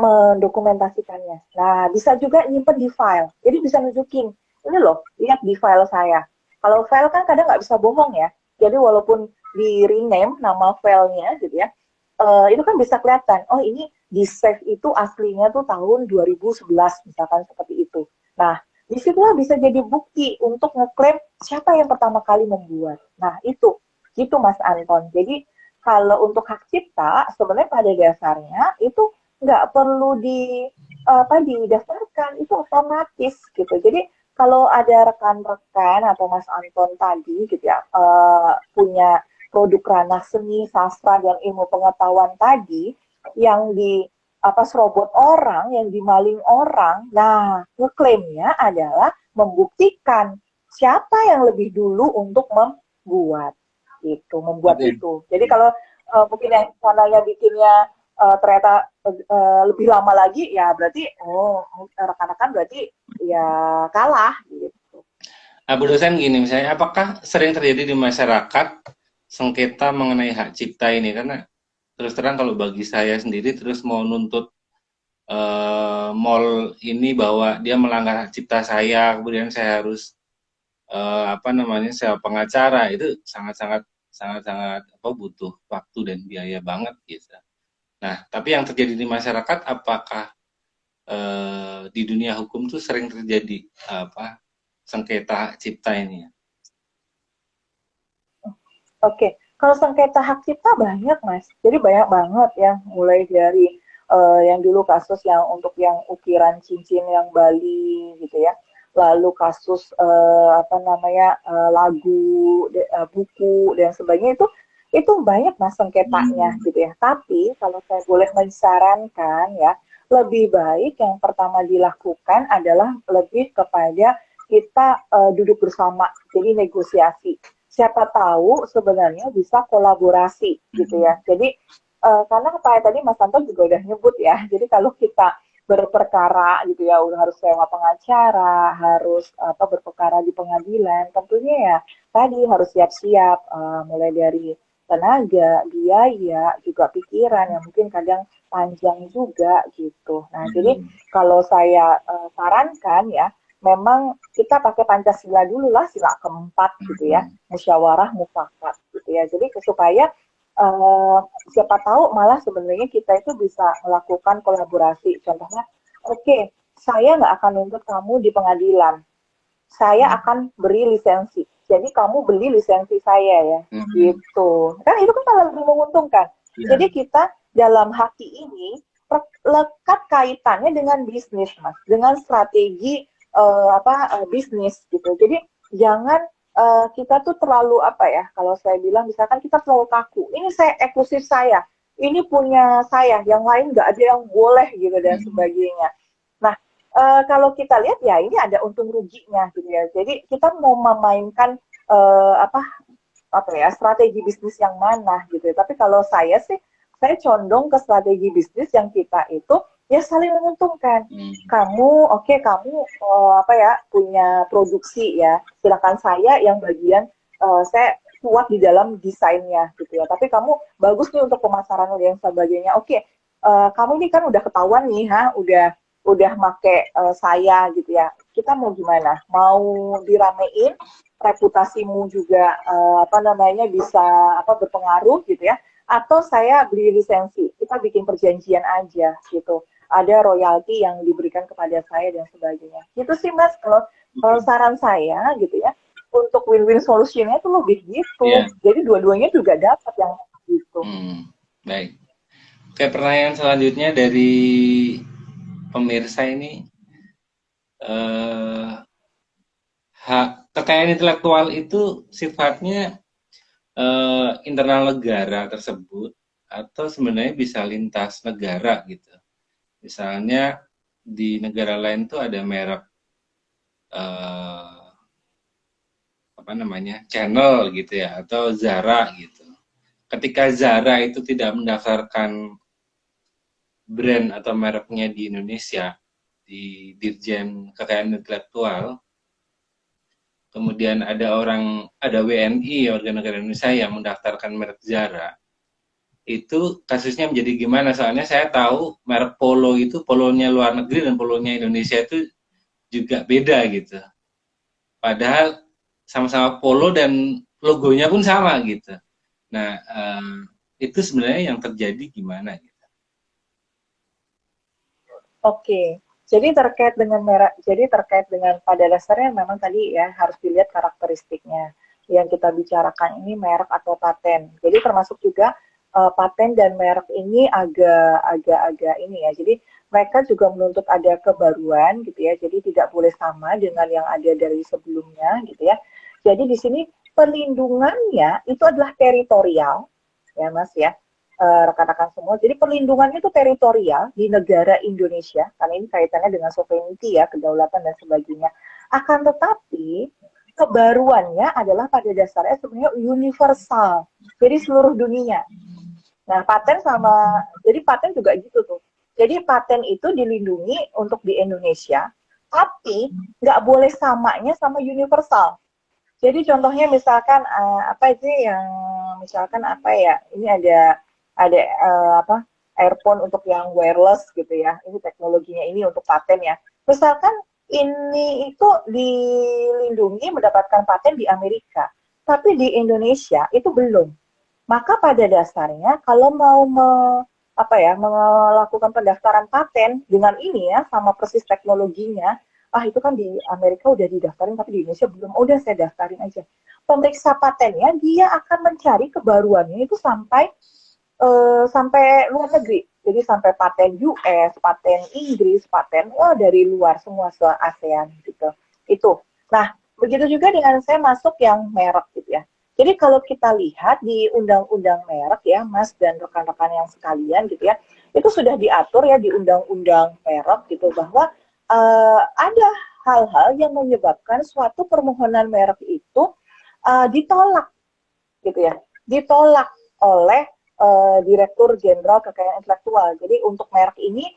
mendokumentasikannya. Nah, bisa juga nyimpen di file. Jadi bisa nunjukin, ini loh, lihat di file saya. Kalau file kan kadang nggak bisa bohong ya. Jadi walaupun di rename nama filenya gitu ya, itu kan bisa kelihatan, oh ini di save itu aslinya tuh tahun 2011 misalkan seperti itu. Nah, disitulah bisa jadi bukti untuk ngeklaim siapa yang pertama kali membuat. Nah, itu gitu Mas Anton. Jadi kalau untuk hak cipta sebenarnya pada dasarnya itu nggak perlu didaftarkan, itu otomatis gitu. Jadi kalau ada rekan-rekan atau Mas Anton tadi gitu ya punya produk ranah seni, sastra dan ilmu pengetahuan tadi yang di serobot orang, yang dimaling orang. Nah, ngeklaimnya adalah membuktikan siapa yang lebih dulu untuk membuat membuat Oke. itu. Jadi kalau mungkin yang sananya bikinnya ternyata lebih lama lagi, ya berarti rekan-rekan berarti ya kalah gitu. Bu dosen gini misalnya, apakah sering terjadi di masyarakat sengketa mengenai hak cipta ini? Karena terus terang kalau bagi saya sendiri terus mau nuntut mall ini bahwa dia melanggar hak cipta saya, kemudian saya harus sewa pengacara, itu sangat-sangat butuh waktu dan biaya banget gitu. Nah, tapi yang terjadi di masyarakat, apakah di dunia hukum tuh sering terjadi sengketa hak cipta ini ya? Oke, kalau sengketa hak cipta banyak Mas. Jadi banyak banget ya, mulai dari yang dulu kasus yang untuk yang ukiran cincin yang Bali gitu ya. Lalu kasus lagu, buku dan sebagainya itu banyak Mas sengketanya gitu ya. Tapi kalau saya boleh mensarankan ya, lebih baik yang pertama dilakukan adalah lebih kepada kita duduk bersama, jadi negosiasi. Siapa tahu sebenarnya bisa kolaborasi gitu ya. Jadi karena kayak tadi Mas Anton juga udah nyebut ya. Jadi kalau kita berperkara gitu ya, udah harus sewa pengacara, harus berperkara di pengadilan, tentunya ya tadi harus siap-siap mulai dari tenaga, biaya, juga pikiran yang mungkin kadang panjang juga gitu. Nah, jadi kalau saya sarankan ya, memang kita pakai Pancasila dulu lah, sila keempat gitu ya, musyawarah mufakat gitu ya. Jadi supaya siapa tahu malah sebenarnya kita itu bisa melakukan kolaborasi. Contohnya, oke, saya nggak akan nuntut kamu di pengadilan, saya akan beri lisensi. Jadi kamu beli lisensi saya ya, gitu. Kan itu kan malah lebih menguntungkan. Yeah. Jadi kita dalam haki ini lekat kaitannya dengan bisnis, Mas, dengan strategi bisnis gitu. Jadi jangan kita tuh terlalu kalau saya bilang misalkan kita terlalu kaku. Ini saya eksklusif saya, ini punya saya, yang lain nggak ada yang boleh gitu dan sebagainya. Nah, kalau kita lihat ya ini ada untung ruginya gitu ya. Jadi kita mau memainkan strategi bisnis yang mana gitu ya. Tapi kalau saya sih, saya condong ke strategi bisnis yang kita itu ya saling menguntungkan. Kamu punya produksi ya, silakan saya yang bagian saya kuat di dalam desainnya gitu ya. Tapi kamu bagus nih untuk pemasaran dan sebagainya. Oke, kamu ini kan udah ketahuan nih, udah make saya gitu ya. Kita mau gimana? Mau diramein, reputasimu juga bisa berpengaruh gitu ya. Atau saya beli lisensi, kita bikin perjanjian aja gitu. Ada royalti yang diberikan kepada saya dan sebagainya. Gitu sih Mas, kalau saran saya gitu ya, untuk win-win solutionnya itu lebih gitu. Yeah. Jadi dua-duanya juga dapat yang gitu. Baik. Oke, pertanyaan selanjutnya dari pemirsa ini, hak kekayaan intelektual itu sifatnya internal negara tersebut atau sebenarnya bisa lintas negara gitu. Misalnya di negara lain tuh ada merek channel gitu ya, atau Zara gitu. Ketika Zara itu tidak mendaftarkan brand atau mereknya di Indonesia di Dirjen Kekayaan Intelektual, kemudian ada WNI, warga negara Indonesia, yang mendaftarkan merek Zara, itu kasusnya menjadi gimana? Soalnya saya tahu merek polo itu, polonya luar negeri dan polonya Indonesia itu juga beda gitu. Padahal sama-sama polo dan logonya pun sama gitu. Nah, itu sebenarnya yang terjadi gimana gitu? Oke, jadi terkait dengan pada dasarnya memang tadi ya harus dilihat karakteristiknya. Yang kita bicarakan ini merek atau paten. Jadi termasuk juga paten dan merek ini agak ini ya. Jadi mereka juga menuntut ada kebaruan gitu ya. Jadi tidak boleh sama dengan yang ada dari sebelumnya gitu ya. Jadi di sini perlindungannya itu adalah teritorial ya Mas ya, rekan-rekan semua. Jadi perlindungannya itu teritorial di negara Indonesia, karena ini kaitannya dengan sovereignty ya, kedaulatan dan sebagainya. Akan tetapi kebaruannya adalah pada dasarnya sebenarnya universal, jadi seluruh dunia. Nah, jadi paten juga gitu tuh. Jadi paten itu dilindungi untuk di Indonesia, tapi nggak boleh samanya sama universal. Jadi contohnya misalkan apa sih yang misalkan apa ya? Ini ada apa earphone untuk yang wireless gitu ya. Ini teknologinya ini untuk paten ya. Misalkan ini itu dilindungi mendapatkan paten di Amerika, tapi di Indonesia itu belum. Maka pada dasarnya kalau mau apa ya melakukan pendaftaran paten dengan ini ya sama persis teknologinya, itu kan di Amerika udah didaftarin tapi di Indonesia belum. Udah saya daftarin aja. Pemeriksa patennya dia akan mencari kebaruannya itu sampai luar negeri. Jadi sampai paten US, paten Inggris, paten dari luar semua se ASEAN gitu. Itu. Nah, begitu juga dengan saya masuk yang merek gitu ya. Jadi kalau kita lihat di undang-undang merek ya, Mas dan rekan-rekan yang sekalian gitu ya, itu sudah diatur ya di undang-undang merek gitu bahwa ada hal-hal yang menyebabkan suatu permohonan merek itu ditolak gitu ya, ditolak oleh Direktur Jenderal Kekayaan Intelektual. Jadi untuk merek ini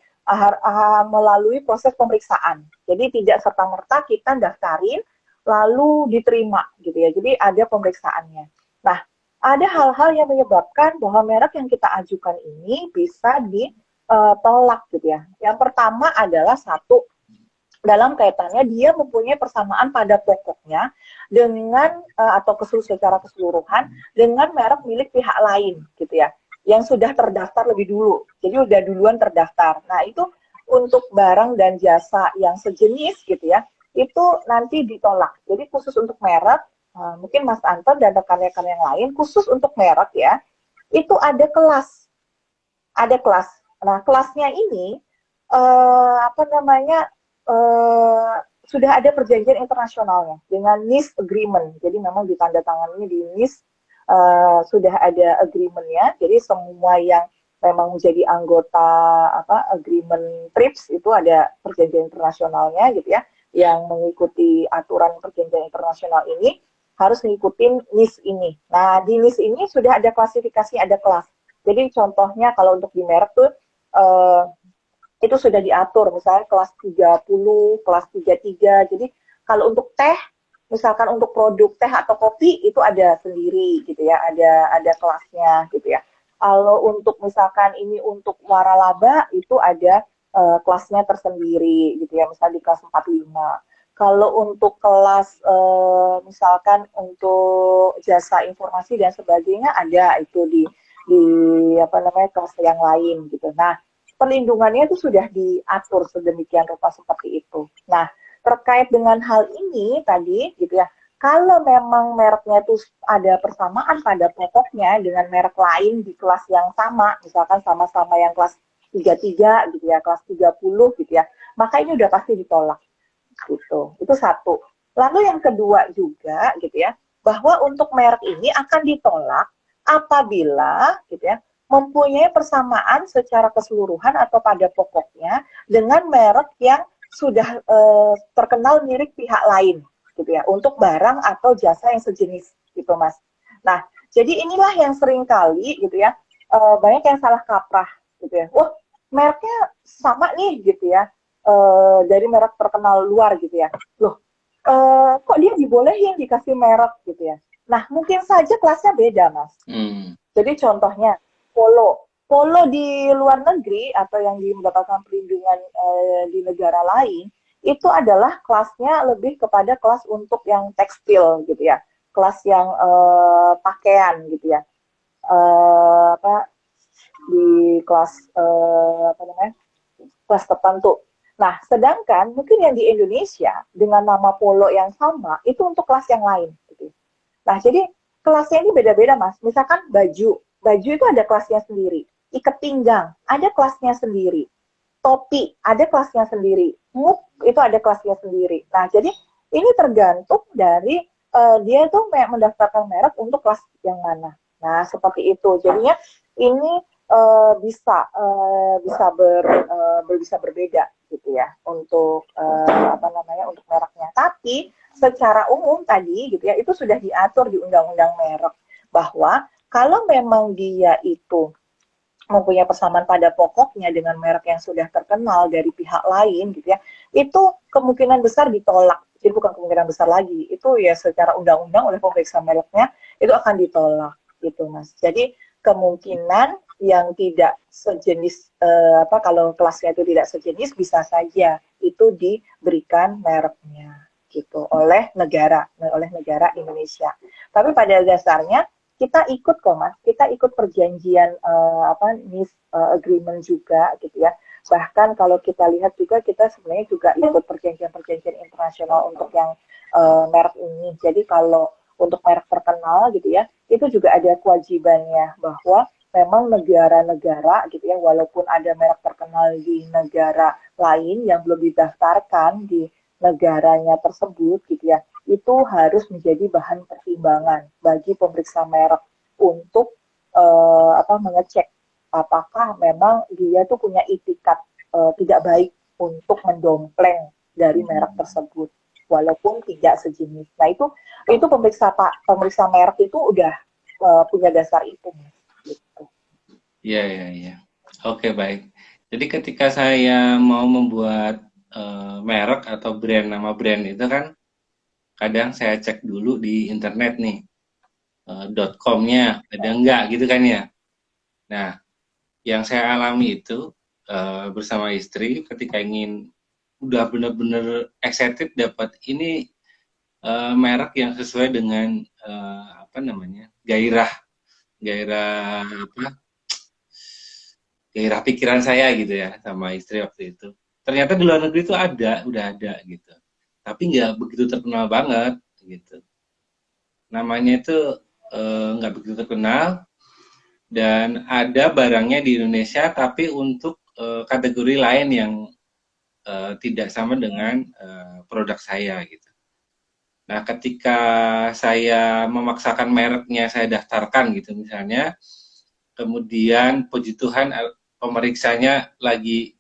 melalui proses pemeriksaan. Jadi tidak serta-merta kita daftarin lalu diterima gitu ya. Jadi ada pemeriksaannya. Nah, ada hal-hal yang menyebabkan bahwa merek yang kita ajukan ini bisa ditolak gitu ya. Yang pertama adalah satu, dalam kaitannya dia mempunyai persamaan pada pokoknya dengan atau secara keseluruhan dengan merek milik pihak lain gitu ya yang sudah terdaftar lebih dulu, jadi udah duluan terdaftar. Nah itu untuk barang dan jasa yang sejenis gitu ya itu nanti ditolak. Jadi khusus untuk merek mungkin Mas Anton dan rekan-rekan yang lain khusus untuk merek ya itu ada kelas. Nah kelasnya ini apa namanya sudah ada perjanjian internasionalnya dengan Nice Agreement. Jadi memang ditandatangani di Nice sudah ada agreement-nya. Jadi semua yang memang menjadi anggota agreement TRIPS itu ada perjanjian internasionalnya gitu ya. Yang mengikuti aturan perjanjian internasional ini harus mengikuti Nice ini. Nah, di Nice ini sudah ada klasifikasi, ada kelas. Jadi contohnya kalau untuk di merek tuh itu sudah diatur, misalnya kelas 30, kelas 33. Jadi kalau untuk teh, misalkan untuk produk teh atau kopi itu ada sendiri gitu ya, ada kelasnya gitu ya. Kalau untuk misalkan ini untuk waralaba itu ada kelasnya tersendiri gitu ya, misalnya di kelas 45. Kalau untuk kelas misalkan untuk jasa informasi dan sebagainya ada itu di apa namanya kelas yang lain gitu. Nah, perlindungannya itu sudah diatur sedemikian rupa seperti itu. Nah, terkait dengan hal ini tadi gitu ya, kalau memang mereknya itu ada persamaan pada pokoknya dengan merek lain di kelas yang sama, misalkan sama-sama yang kelas 33 gitu ya, kelas 30 gitu ya, maka ini udah pasti ditolak gitu. Itu satu. Lalu yang kedua juga gitu ya, bahwa untuk merek ini akan ditolak apabila gitu ya mempunyai persamaan secara keseluruhan atau pada pokoknya dengan merek yang sudah terkenal mirip pihak lain gitu ya untuk barang atau jasa yang sejenis gitu Mas. Nah, jadi inilah yang sering kali gitu ya banyak yang salah kaprah gitu ya. Wah, mereknya sama nih gitu ya dari merek terkenal luar gitu ya. Loh, kok dia dibolehin dikasih merek gitu ya. Nah, mungkin saja kelasnya beda, Mas. Jadi contohnya Polo di luar negeri atau yang mendapatkan perlindungan di negara lain itu adalah kelasnya lebih kepada kelas untuk yang tekstil gitu ya, kelas yang pakaian gitu ya, apa di kelas apa namanya kelas tertentu. Nah, sedangkan mungkin yang di Indonesia dengan nama Polo yang sama itu untuk kelas yang lain. Gitu. Nah, jadi kelasnya ini beda-beda, Mas. Misalkan baju itu ada kelasnya sendiri. Ikat pinggang, ada kelasnya sendiri. Topi, ada kelasnya sendiri. Muk, itu ada kelasnya sendiri. Nah, jadi ini tergantung dari dia tuh mendaftarkan merek untuk kelas yang mana. Nah, seperti itu. Jadinya ini bisa berbeda gitu ya untuk untuk mereknya. Tapi secara umum tadi gitu ya itu sudah diatur di Undang-Undang Merek bahwa kalau memang dia itu mempunyai persamaan pada pokoknya dengan merek yang sudah terkenal dari pihak lain gitu ya, itu kemungkinan besar ditolak. Jadi bukan kemungkinan besar lagi, itu ya secara undang-undang oleh pemeriksa mereknya itu akan ditolak gitu Mas. Jadi kemungkinan yang tidak sejenis kalau kelasnya itu tidak sejenis bisa saja itu diberikan mereknya gitu oleh negara Indonesia. Tapi pada dasarnya kita ikut kok Mas, kita ikut perjanjian agreement juga gitu ya. Bahkan kalau kita lihat juga kita sebenarnya juga ikut perjanjian-perjanjian internasional untuk yang merek ini. Jadi kalau untuk merek terkenal gitu ya, itu juga ada kewajibannya bahwa memang negara-negara gitu ya, walaupun ada merek terkenal di negara lain yang belum didaftarkan di negaranya tersebut gitu ya, itu harus menjadi bahan pertimbangan bagi pemeriksa merek untuk mengecek apakah memang dia tuh punya itikat tidak baik untuk mendompleng dari merek tersebut walaupun tidak sejenis. Nah itu pemeriksa merek itu udah punya dasar itu. Gitu. Iya, iya, iya. Oke, baik. Jadi ketika saya mau membuat merek atau nama brand itu kan kadang saya cek dulu di internet nih, .com-nya ada enggak gitu kan ya. Nah, yang saya alami itu bersama istri ketika ingin udah benar-benar excited dapat ini merek yang sesuai dengan gairah gairah pikiran saya gitu ya sama istri waktu itu. Ternyata di luar negeri itu udah ada gitu. Tapi nggak begitu terkenal banget gitu. Namanya itu nggak begitu terkenal dan ada barangnya di Indonesia tapi untuk kategori lain yang tidak sama dengan produk saya gitu. Nah, ketika saya memaksakan mereknya saya daftarkan gitu misalnya, kemudian puji Tuhan pemeriksanya lagi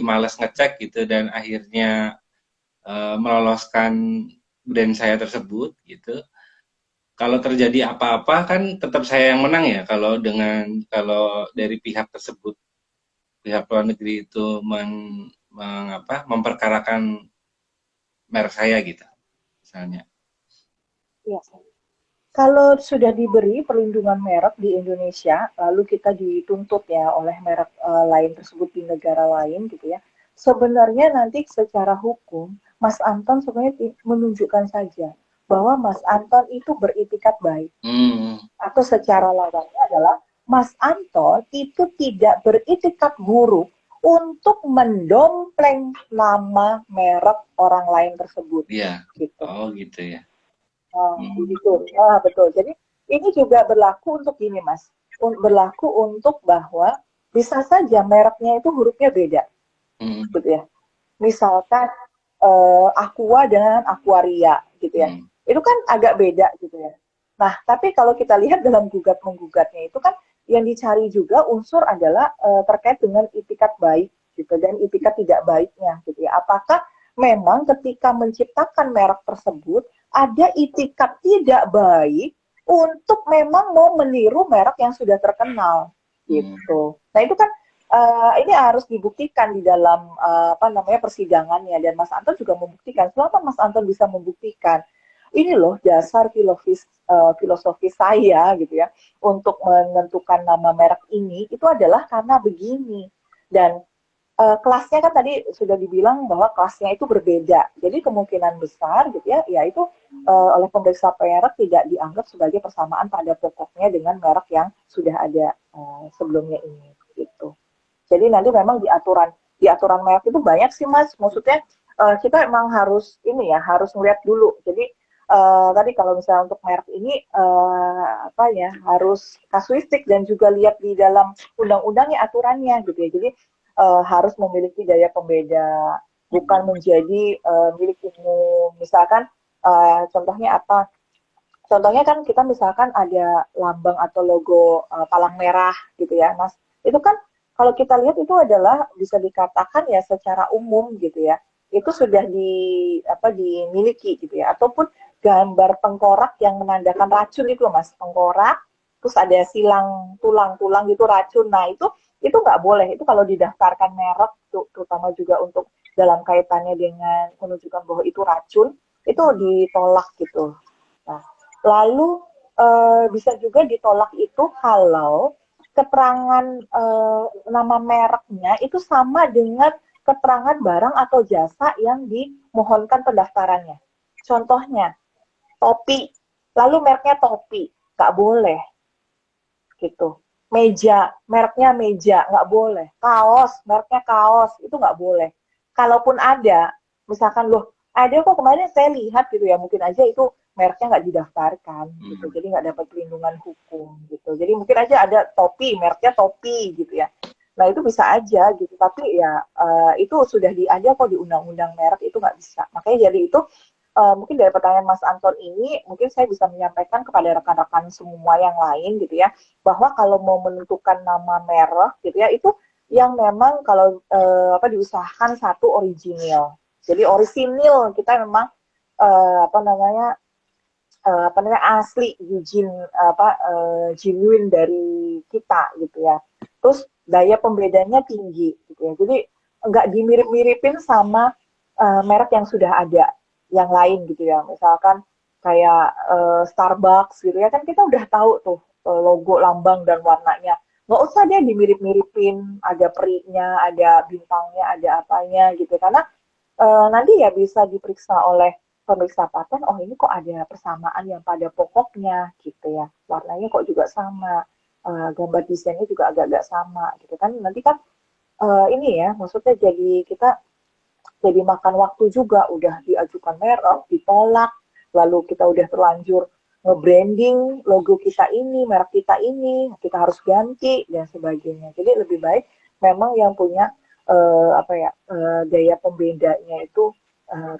malas ngecek gitu dan akhirnya meloloskan brand saya tersebut gitu. Kalau terjadi apa-apa kan tetap saya yang menang ya kalau dari pihak tersebut, pihak luar negeri itu memperkarakan merek saya gitu misalnya. Ya. Kalau sudah diberi perlindungan merek di Indonesia, lalu kita dituntut ya oleh merek lain tersebut di negara lain gitu ya. Sebenarnya nanti secara hukum, Mas Anton sebenarnya menunjukkan saja bahwa Mas Anton itu beritikat baik. Atau secara lawannya adalah Mas Anton itu tidak beritikat buruk untuk mendompleng nama merek orang lain tersebut. Iya. Gitu. Oh gitu ya. Begitu. Betul. Jadi ini juga berlaku untuk gini Mas. Berlaku untuk bahwa bisa saja mereknya itu hurufnya beda. Gitu ya. Misalkan Aqua dengan Aquaria gitu ya. Itu kan agak beda gitu ya. Nah, tapi kalau kita lihat dalam gugat-menggugatnya itu kan yang dicari juga unsur adalah terkait dengan itikat baik gitu dan itikat tidak baiknya gitu ya. Apakah memang ketika menciptakan merek tersebut ada itikat tidak baik untuk memang mau meniru merek yang sudah terkenal gitu. Nah, itu kan ini harus dibuktikan di dalam persidangannya dan Mas Anton juga membuktikan. Selama Mas Anton bisa membuktikan ini loh dasar filosofi saya gitu ya untuk menentukan nama merek ini itu adalah karena begini dan kelasnya kan tadi sudah dibilang bahwa kelasnya itu berbeda jadi kemungkinan besar gitu ya yaitu oleh pemeriksa merek tidak dianggap sebagai persamaan pada pokoknya dengan merek yang sudah ada sebelumnya ini gitu jadi nanti memang di aturan di aturan merek itu banyak sih Mas. Maksudnya kita emang harus ini ya, harus ngeliat dulu. Jadi tadi kalau misalnya untuk merek ini apa ya, harus kasuistik dan juga lihat di dalam undang-undangnya aturannya gitu ya. Jadi harus memiliki daya pembeda, bukan menjadi milik umum. Misalkan contohnya apa? Contohnya kan kita misalkan ada lambang atau logo palang merah gitu ya, Mas. Itu kan kalau kita lihat itu adalah bisa dikatakan ya secara umum gitu ya. Itu sudah dimiliki gitu ya. Ataupun gambar tengkorak yang menandakan racun itu loh, Mas. Tengkorak, terus ada silang tulang-tulang gitu racun. Nah, itu nggak boleh. Itu kalau didaftarkan merek terutama juga untuk dalam kaitannya dengan menunjukkan bahwa itu racun, itu ditolak gitu. Nah, lalu bisa juga ditolak itu kalau keterangan nama mereknya itu sama dengan keterangan barang atau jasa yang dimohonkan pendaftarannya. Contohnya, topi, lalu mereknya topi, nggak boleh gitu. Meja, mereknya meja, nggak boleh. Kaos, mereknya kaos, itu nggak boleh. Kalaupun ada, misalkan loh, ada kok kemarin saya lihat gitu ya, mungkin aja itu mereknya nggak didaftarkan gitu, jadi nggak dapat perlindungan hukum gitu. Jadi mungkin aja ada topi, mereknya topi gitu ya. Nah itu bisa aja gitu, tapi ya itu sudah ada kok di undang-undang merek, itu nggak bisa. Makanya jadi itu mungkin dari pertanyaan Mas Anton ini, mungkin saya bisa menyampaikan kepada rekan-rekan semua yang lain gitu ya, bahwa kalau mau menentukan nama merek gitu ya, itu yang memang kalau diusahakan satu original. Jadi orisinil kita memang asli genuine dari kita gitu ya. Terus daya pembedanya tinggi gitu ya. Jadi nggak dimirip-miripin sama merek yang sudah ada yang lain gitu ya. Misalkan kayak Starbucks gitu ya, kan kita udah tahu tuh logo, lambang dan warnanya. Nggak usah deh dimirip-miripin, ada perinya, ada bintangnya, ada apanya gitu. Karena nanti ya bisa diperiksa oleh pemeriksa paten, oh ini kok ada persamaan yang pada pokoknya gitu ya. Warnanya kok juga sama, gambar desainnya juga agak-agak sama gitu kan. Nanti kan ini ya, maksudnya jadi kita jadi makan waktu juga, udah diajukan merek, ditolak, lalu kita udah terlanjur nge-branding logo kita ini, merek kita ini, kita harus ganti dan sebagainya. Jadi lebih baik memang yang punya daya pembedanya itu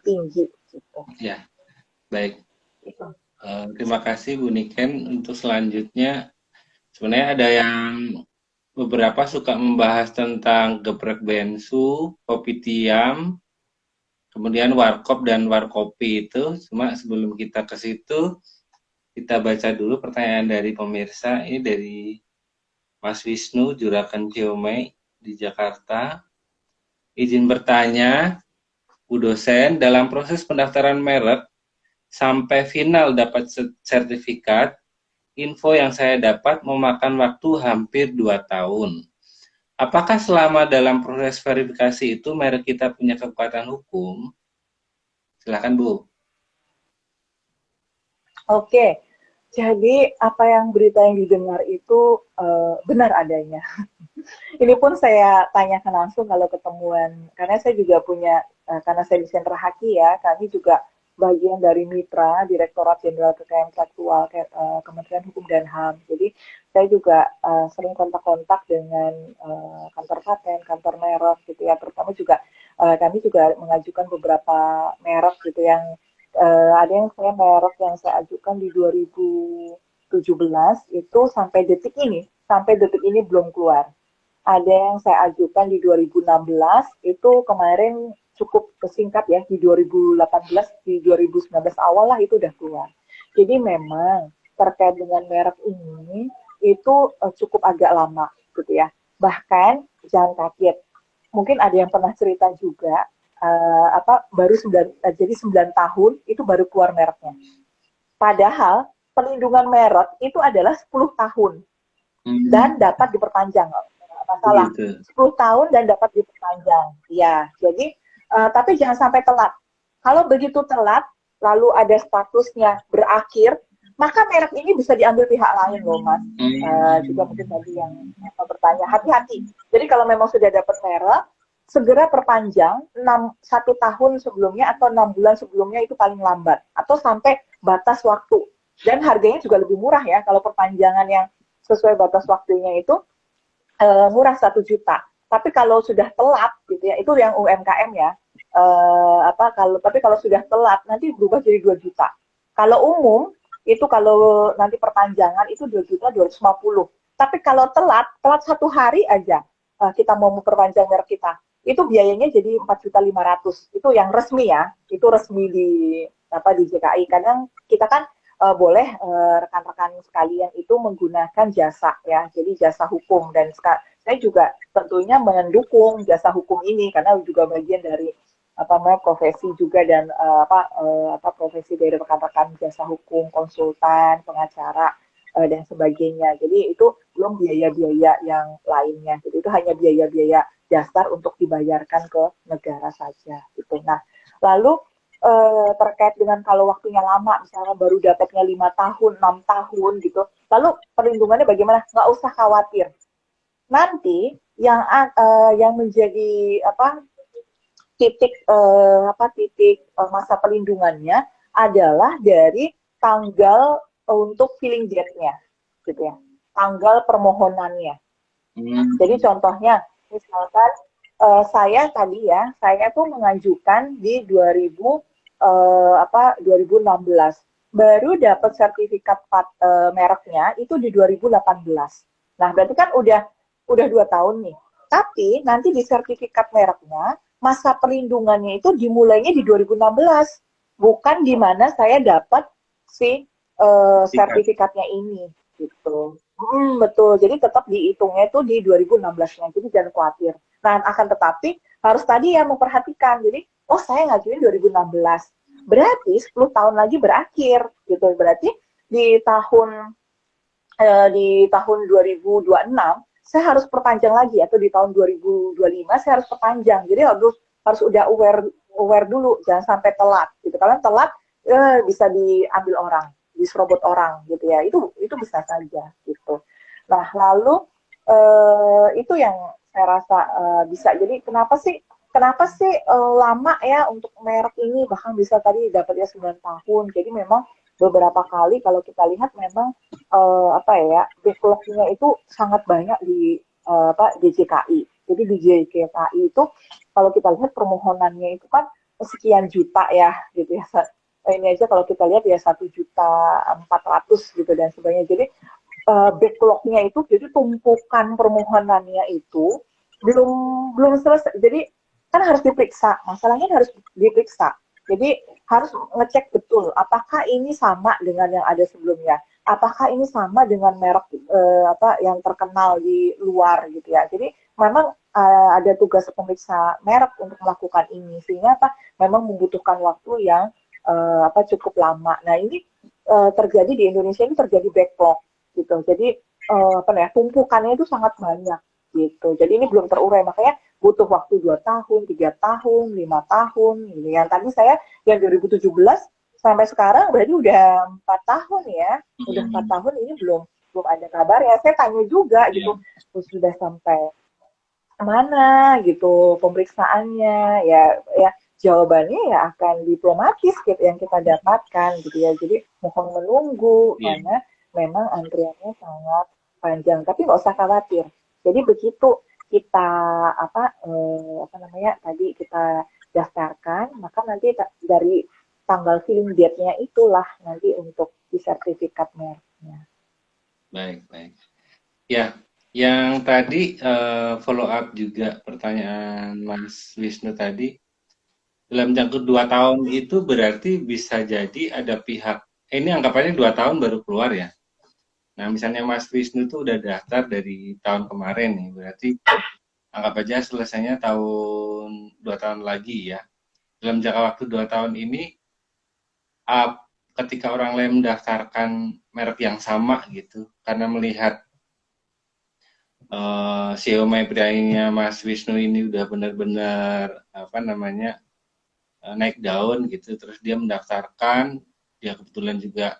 tinggi gitu. Ya, baik. Gitu. Terima kasih Bu Niken. Untuk selanjutnya, sebenarnya ada yang beberapa suka membahas tentang geprek bensu, kopi tiam, kemudian warkop dan warkopi itu. Cuma sebelum kita ke situ, kita baca dulu pertanyaan dari pemirsa. Ini dari Mas Wisnu, Juragan Ciomai di Jakarta. Izin bertanya, Bu dosen, dalam proses pendaftaran merek, sampai final dapat sertifikat, info yang saya dapat memakan waktu hampir 2 tahun. Apakah selama dalam proses verifikasi itu merek kita punya kekuatan hukum? Silakan Bu. Oke, jadi apa yang berita yang didengar itu benar adanya. Ini pun saya tanyakan langsung kalau ketemuan, karena saya juga punya, karena saya di Sentra Haki ya, kami juga bagian dari mitra Direktorat Jenderal Kekayaan Intelektual Kementerian Hukum dan HAM. Jadi saya juga sering kontak-kontak dengan kantor paten, kantor merek gitu ya. Terutama juga kami juga mengajukan beberapa merek gitu yang ada yang saya merek yang saya ajukan di 2017 itu sampai detik ini belum keluar. Ada yang saya ajukan di 2016, itu kemarin cukup singkat ya, di 2018, di 2019 awal lah itu udah keluar. Jadi memang terkait dengan merek ini, itu cukup agak lama gitu ya. Bahkan jangan kaget, mungkin ada yang pernah cerita juga, jadi 9 tahun itu baru keluar mereknya. Padahal perlindungan merek itu adalah 10 tahun dan dapat diperpanjang. Masalah 10 tahun dan dapat diperpanjang. Ya, jadi tapi jangan sampai telat. Kalau begitu telat, lalu ada statusnya berakhir, maka merek ini bisa diambil pihak lain loh, Mas. Juga mungkin tadi yang bertanya, hati-hati. Jadi kalau memang sudah dapat merek, segera perpanjang 1 tahun sebelumnya atau 6 bulan sebelumnya itu paling lambat, atau sampai batas waktu. Dan harganya juga lebih murah ya kalau perpanjangan yang sesuai batas waktunya itu murah 1 juta. Tapi kalau sudah telat gitu ya, itu yang UMKM ya. Tapi kalau sudah telat nanti berubah jadi 2 juta. Kalau umum itu kalau nanti perpanjangan itu 2 juta 250. Tapi kalau telat 1 hari aja kita mau memperpanjang merek kita, itu biayanya jadi 4.500.000. Itu yang resmi ya, itu resmi di JKI. Kadang kita kan boleh rekan-rekan sekalian itu menggunakan jasa ya, jadi jasa hukum, dan saya juga tentunya mendukung jasa hukum ini karena juga bagian dari profesi juga, dan profesi dari rekan-rekan jasa hukum, konsultan, pengacara dan sebagainya. Jadi itu belum biaya-biaya yang lainnya. Jadi itu hanya biaya-biaya dasar untuk dibayarkan ke negara saja. Gitu. Nah, lalu terkait dengan kalau waktunya lama, misalnya baru dapatnya 5 tahun, 6 tahun gitu. Lalu perlindungannya bagaimana? Nggak usah khawatir. Nanti yang menjadi titik masa perlindungannya adalah dari tanggal untuk filing date-nya, gitu ya. Tanggal permohonannya. Jadi contohnya, misalkan saya tuh mengajukan di 2016, baru dapat sertifikat mereknya itu di 2018. Nah, berarti kan udah 2 tahun nih. Tapi nanti di sertifikat mereknya masa perlindungannya itu dimulainya di 2016, bukan di mana saya dapat si sertifikatnya ini, gitu. Betul. Jadi tetap dihitungnya itu di 2016-nya. Jadi jangan khawatir. Nah, akan tetapi harus tadi ya memperhatikan. Jadi, saya ngajuin 2016. Berarti 10 tahun lagi berakhir, gitu. Berarti di tahun 2026 saya harus perpanjang lagi, atau di tahun 2025 saya harus perpanjang. Jadi harus udah aware dulu, jangan sampai telat gitu. Kalau telat bisa diambil orang, diserobot orang gitu ya. Itu bisa saja gitu. Nah, lalu itu yang saya rasa bisa. Jadi kenapa sih lama ya untuk merek ini, bahkan bisa tadi dapatnya 9 tahun. Jadi memang beberapa kali kalau kita lihat memang backlog-nya itu sangat banyak di DJKI. Jadi di DJKI itu kalau kita lihat permohonannya itu kan sekian juta ya, gitu ya. Ini aja kalau kita lihat ya 1.400.000 gitu dan sebagainya. Jadi backlog-nya itu, jadi tumpukan permohonannya itu belum selesai. Jadi kan harus diperiksa, masalahnya harus diperiksa. Jadi harus ngecek betul apakah ini sama dengan yang ada sebelumnya, apakah ini sama dengan merek yang terkenal di luar gitu ya. Jadi memang ada tugas pemeriksa merek untuk melakukan ini, sehingga memang membutuhkan waktu yang cukup lama. Nah, ini terjadi di Indonesia, ini terjadi backlog gitu. Jadi tumpukannya itu sangat banyak gitu. Jadi ini belum terurai, makanya butuh waktu 2 tahun, 3 tahun, 5 tahun. Gitu. Yang tadi saya yang 2017 sampai sekarang berarti udah 4 tahun ya. Udah 4 tahun ini belum ada kabar ya. Saya tanya juga gitu, sudah sampai mana gitu pemeriksaannya ya jawabannya ya akan diplomatis gitu yang kita dapatkan gitu ya. Jadi mohon menunggu karena memang antriannya sangat panjang. Tapi nggak usah khawatir. Jadi begitu kita tadi kita daftarkan, maka nanti dari tanggal filing date-nya itulah nanti untuk di sertifikat mereknya. Baik. Ya, yang tadi follow up juga pertanyaan Mas Wisnu tadi, dalam jangka 2 tahun itu berarti bisa jadi ada pihak, ini anggapannya 2 tahun baru keluar ya. Nah, misalnya Mas Wisnu itu udah daftar dari tahun kemarin nih, berarti anggap aja selesainya 2 tahun lagi ya. Dalam jangka waktu 2 tahun ini, ketika orang lain mendaftarkan merek yang sama gitu, karena melihat CEO MyBrian-nya Mas Wisnu ini udah benar-benar naik daun gitu, terus dia mendaftarkan, dia kebetulan juga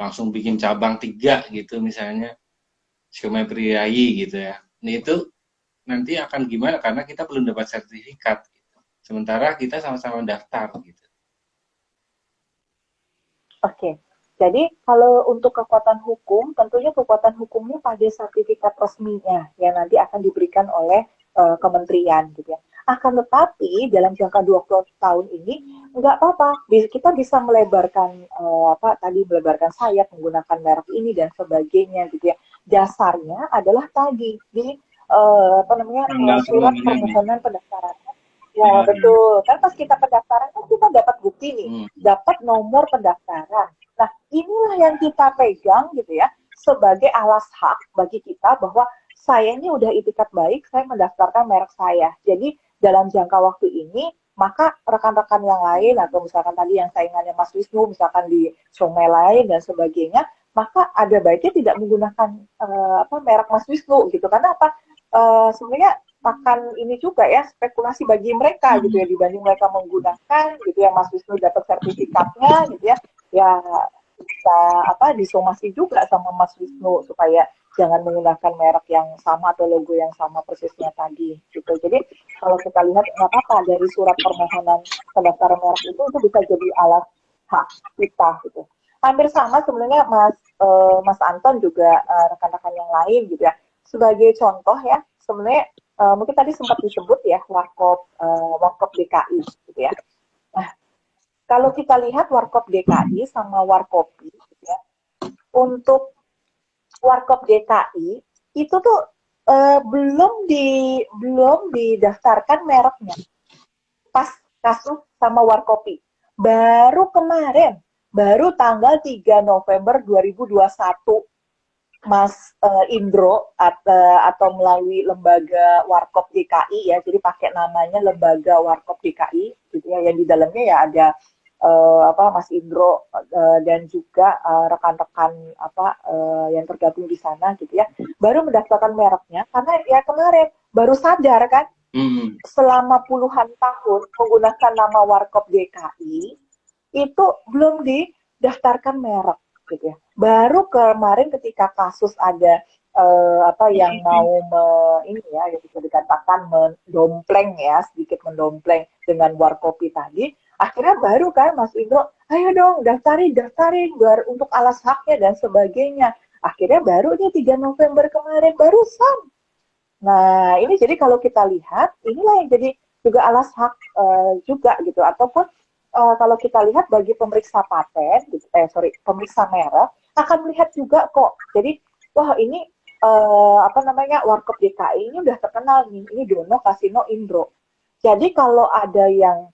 langsung bikin cabang 3 gitu misalnya, Siomay Priayi gitu ya. Nah itu nanti akan gimana karena kita belum dapat sertifikat gitu. Sementara kita sama-sama daftar gitu. Oke, jadi kalau untuk kekuatan hukum, tentunya kekuatan hukumnya pada sertifikat resminya yang nanti akan diberikan oleh kementerian gitu ya. Akan tetapi dalam jangka 20 tahun ini nggak apa-apa, kita bisa melebarkan melebarkan sayap menggunakan merek ini dan sebagainya gitu ya. Dasarnya adalah tadi di Tanggal surat permohonan ya. permohonan pendaftaran. Ya, betul. Kan pas kita pendaftaran kan kita dapat bukti nih, dapat nomor pendaftaran. Nah, inilah yang kita pegang gitu ya, sebagai alas hak bagi kita bahwa saya ini udah itikat baik, saya mendaftarkan merek saya. Jadi dalam jangka waktu ini, maka rekan-rekan yang lain atau misalkan tadi yang saingannya Mas Wisnu, misalkan di Somai lain dan sebagainya, maka ada baiknya tidak menggunakan merek Mas Wisnu gitu. Karena apa? Sebenarnya akan ini juga ya spekulasi bagi mereka gitu ya, dibanding mereka menggunakan gitu ya Mas Wisnu dapat sertifikatnya gitu ya bisa disomasi juga sama Mas Wisnu supaya jangan menggunakan merek yang sama atau logo yang sama persisnya tadi gitu. Jadi kalau kita lihat nggak apa-apa dari surat permohonan pendaftaran merek itu bisa jadi alat hak kita gitu. Hampir sama sebenarnya Mas Anton juga rekan-rekan yang lain gitu ya. Sebagai contoh ya, sebenarnya mungkin tadi sempat disebut ya Warkop DKI gitu ya. Nah, kalau kita lihat Warkop DKI sama Warkopi gitu ya, untuk Warkop DKI itu tuh belum didaftarkan mereknya pas kasus sama Warkopi. Baru tanggal 3 November 2021 Mas Indro atau melalui lembaga Warkop DKI ya, jadi pakai namanya lembaga Warkop DKI gitu ya, yang di dalamnya ya ada Mas Indro dan juga rekan-rekan yang tergabung di sana gitu ya, baru mendaftarkan mereknya karena ya kemarin baru sadar kan selama puluhan tahun menggunakan nama Warkop DKI itu belum didaftarkan merek gitu ya. Baru kemarin ketika kasus ada yang mau ini ya yang bisa dikatakan mendompleng ya, sedikit mendompleng dengan Warkopi tadi, akhirnya baru kan Mas Indro, ayo dong daftarin biar untuk alas haknya dan sebagainya. Akhirnya baru nih 3 November kemarin barusan. Nah, ini jadi kalau kita lihat, inilah yang jadi juga alas hak juga gitu, ataupun kalau kita lihat bagi pemeriksa paten, pemeriksa merek akan melihat juga kok. Jadi, wah ini Warkop DKI ini udah terkenal nih, ini Dono, Kasino, Indro. Jadi kalau ada yang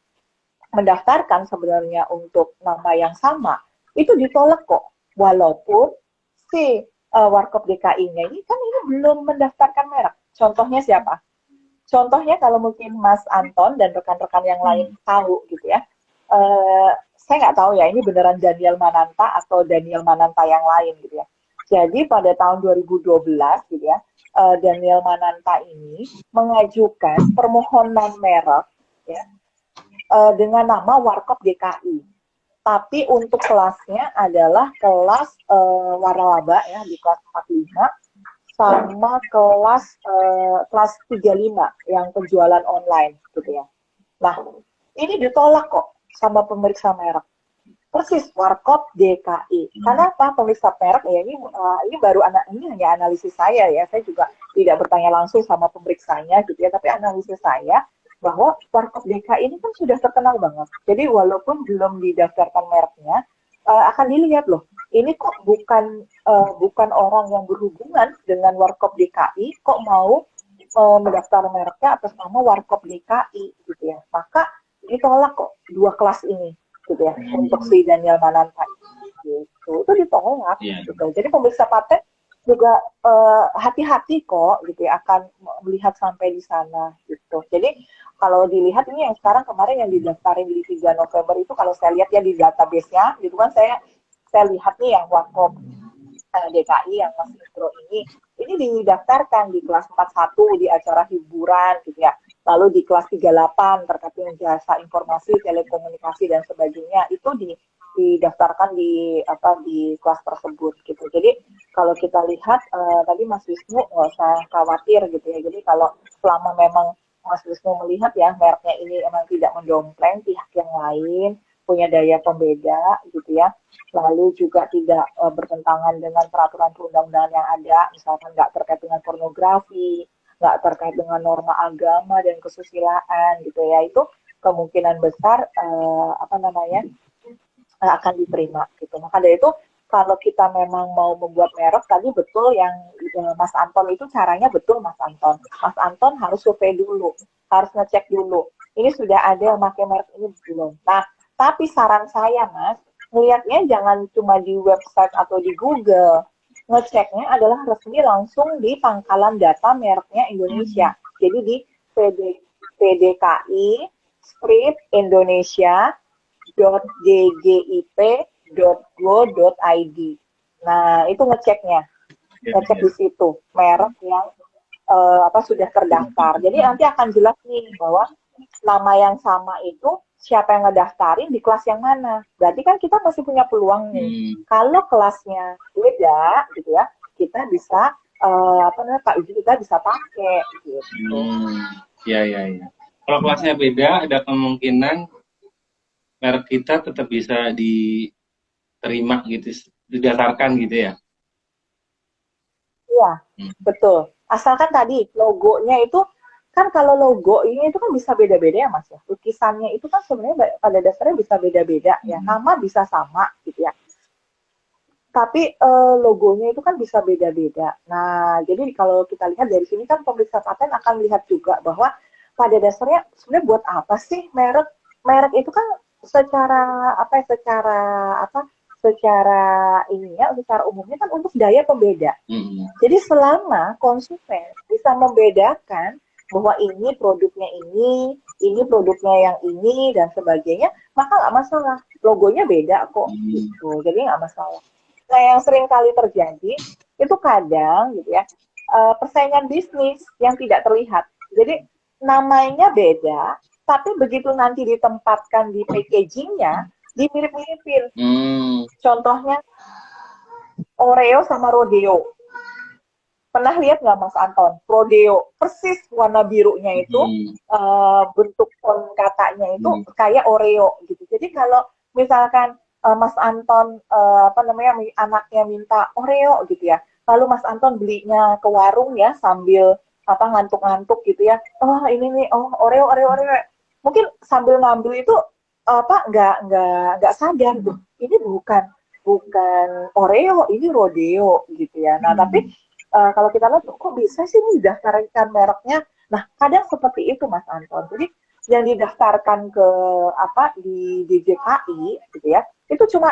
mendaftarkan sebenarnya untuk nama yang sama, itu ditolak kok. Walaupun si Warkop DKI-nya ini kan ini belum mendaftarkan merek. Contohnya siapa? Contohnya kalau mungkin Mas Anton dan rekan-rekan yang lain tahu gitu ya. Saya nggak tahu ya ini beneran Daniel Mananta atau Daniel Mananta yang lain gitu ya. Jadi pada tahun 2012 gitu ya, Daniel Mananta ini mengajukan permohonan merek ya, dengan nama Warkop DKI. Tapi untuk kelasnya adalah kelas waralaba ya di kelas 45 sama kelas 35 yang penjualan online gitu ya. Nah, ini ditolak kok sama pemeriksa merek. Persis Warkop DKI. Kenapa pemeriksa merek ya ini baru ini hanya analisis saya ya. Saya juga tidak bertanya langsung sama pemeriksanya gitu ya, tapi analisis saya bahwa Warkop DKI ini kan sudah terkenal banget. Jadi walaupun belum didaftarkan mereknya, akan dilihat loh. Ini kok bukan orang yang berhubungan dengan Warkop DKI, kok mau mendaftar mereknya atas nama Warkop DKI gitu ya. Maka ditolak kok dua kelas ini gitu ya untuk si Daniel Mananta gitu. Itu ditolak gitu. Jadi pemeriksa paten juga hati-hati kok gitu ya akan melihat sampai di sana gitu. Jadi kalau dilihat ini yang sekarang kemarin yang didaftarin di 3 November itu kalau saya lihat ya di database-nya gitu kan saya lihat nih yang Warkop DKI yang Mas Indro ini didaftarkan di kelas 41 di acara hiburan gitu ya. Lalu di kelas 38 terkait dengan jasa informasi, telekomunikasi dan sebagainya itu didaftarkan di kelas tersebut gitu. Jadi kalau kita lihat tadi Mas Wisnu nggak usah khawatir gitu ya. Jadi kalau selama memang Mas Wisnu melihat ya mereknya ini emang tidak mendompleng pihak yang lain, punya daya pembeda gitu ya, lalu juga tidak bertentangan dengan peraturan perundang-undangan yang ada, misalkan nggak terkait dengan pornografi, nggak terkait dengan norma agama dan kesusilaan gitu ya, itu kemungkinan besar apa namanya akan diterima gitu. Maka dari itu kalau kita memang mau membuat merek tadi betul yang Mas Anton itu caranya betul Mas Anton. Mas Anton harus survei dulu, harus ngecek dulu. Ini sudah ada yang pakai merek ini belum. Nah, tapi saran saya Mas, ngelihatnya jangan cuma di website atau di Google. Ngeceknya adalah resmi langsung di pangkalan data mereknya Indonesia. Jadi di PDKI Strip Indonesia .dgip.go.id. Nah, itu ngeceknya. Ngecek di situ merek yang apa sudah terdaftar. Jadi nanti akan jelas nih bahwa nama yang sama itu siapa yang ngedaftarin di kelas yang mana. Berarti kan kita masih punya peluang nih. Kalau kelasnya beda gitu ya, kita bisa apa namanya Pak Uji kita bisa pakai gitu. Ya. Kalau kelasnya beda, ada kemungkinan merek kita tetap bisa diterima gitu, didasarkan gitu ya. Iya, betul. Asalkan tadi logonya itu kan kalau logo ini itu kan bisa beda-beda ya Mas ya. Lukisannya itu kan sebenarnya pada dasarnya bisa beda-beda ya. Nama bisa sama gitu ya. Tapi logonya itu kan bisa beda-beda. Nah, jadi kalau kita lihat dari sini kan pemeriksa paten akan lihat juga bahwa pada dasarnya sebenarnya buat apa sih merek? Merek itu kan secara apa ya, secara ininya, secara umumnya kan untuk daya pembeda. Jadi selama konsumen bisa membedakan bahwa ini produknya ini produknya yang ini dan sebagainya, maka nggak masalah. Logonya beda kok, gitu. Jadi nggak masalah. Nah, yang sering kali terjadi itu kadang gitu ya persaingan bisnis yang tidak terlihat. Jadi namanya beda, tapi begitu nanti ditempatkan di packagingnya dimirip-miripin. Contohnya Oreo sama Rodeo. Pernah lihat nggak Mas Anton? Rodeo, persis warna birunya itu bentuk font katanya itu kayak Oreo gitu. Jadi kalau misalkan Mas Anton apa namanya anaknya minta Oreo gitu ya, lalu Mas Anton belinya ke warung ya sambil apa ngantuk-ngantuk gitu ya. Oh ini nih, oh Oreo. Mungkin sambil ngambil itu apa nggak sadar tuh. Ini bukan Oreo, ini Rodeo gitu ya. Nah tapi kalau kita lihat kok bisa sih nih didaftarkan mereknya. Nah kadang seperti itu Mas Anton. Jadi yang didaftarkan ke apa di DJKI gitu ya, itu cuma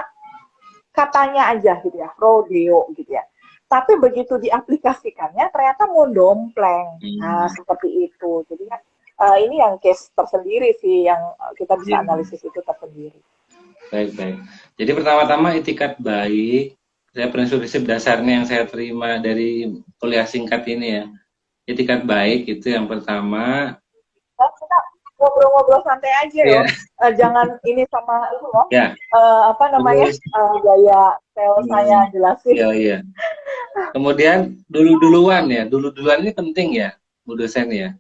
katanya aja gitu ya, Rodeo gitu ya. Tapi begitu diaplikasikannya ternyata mau dompleng. Nah seperti itu. Jadi ini yang case tersendiri sih yang kita bisa analisis itu tersendiri. Baik. Jadi pertama-tama itikat baik. Saya prinsip dasarnya yang saya terima dari kuliah singkat ini ya. Itikat baik itu yang pertama. Nah, kita ngobrol-ngobrol santai aja loh. Jangan ini sama itu loh. Apa namanya gaya sales saya jelasin. Iya. Kemudian duluan ini penting ya, Bu dosen ya.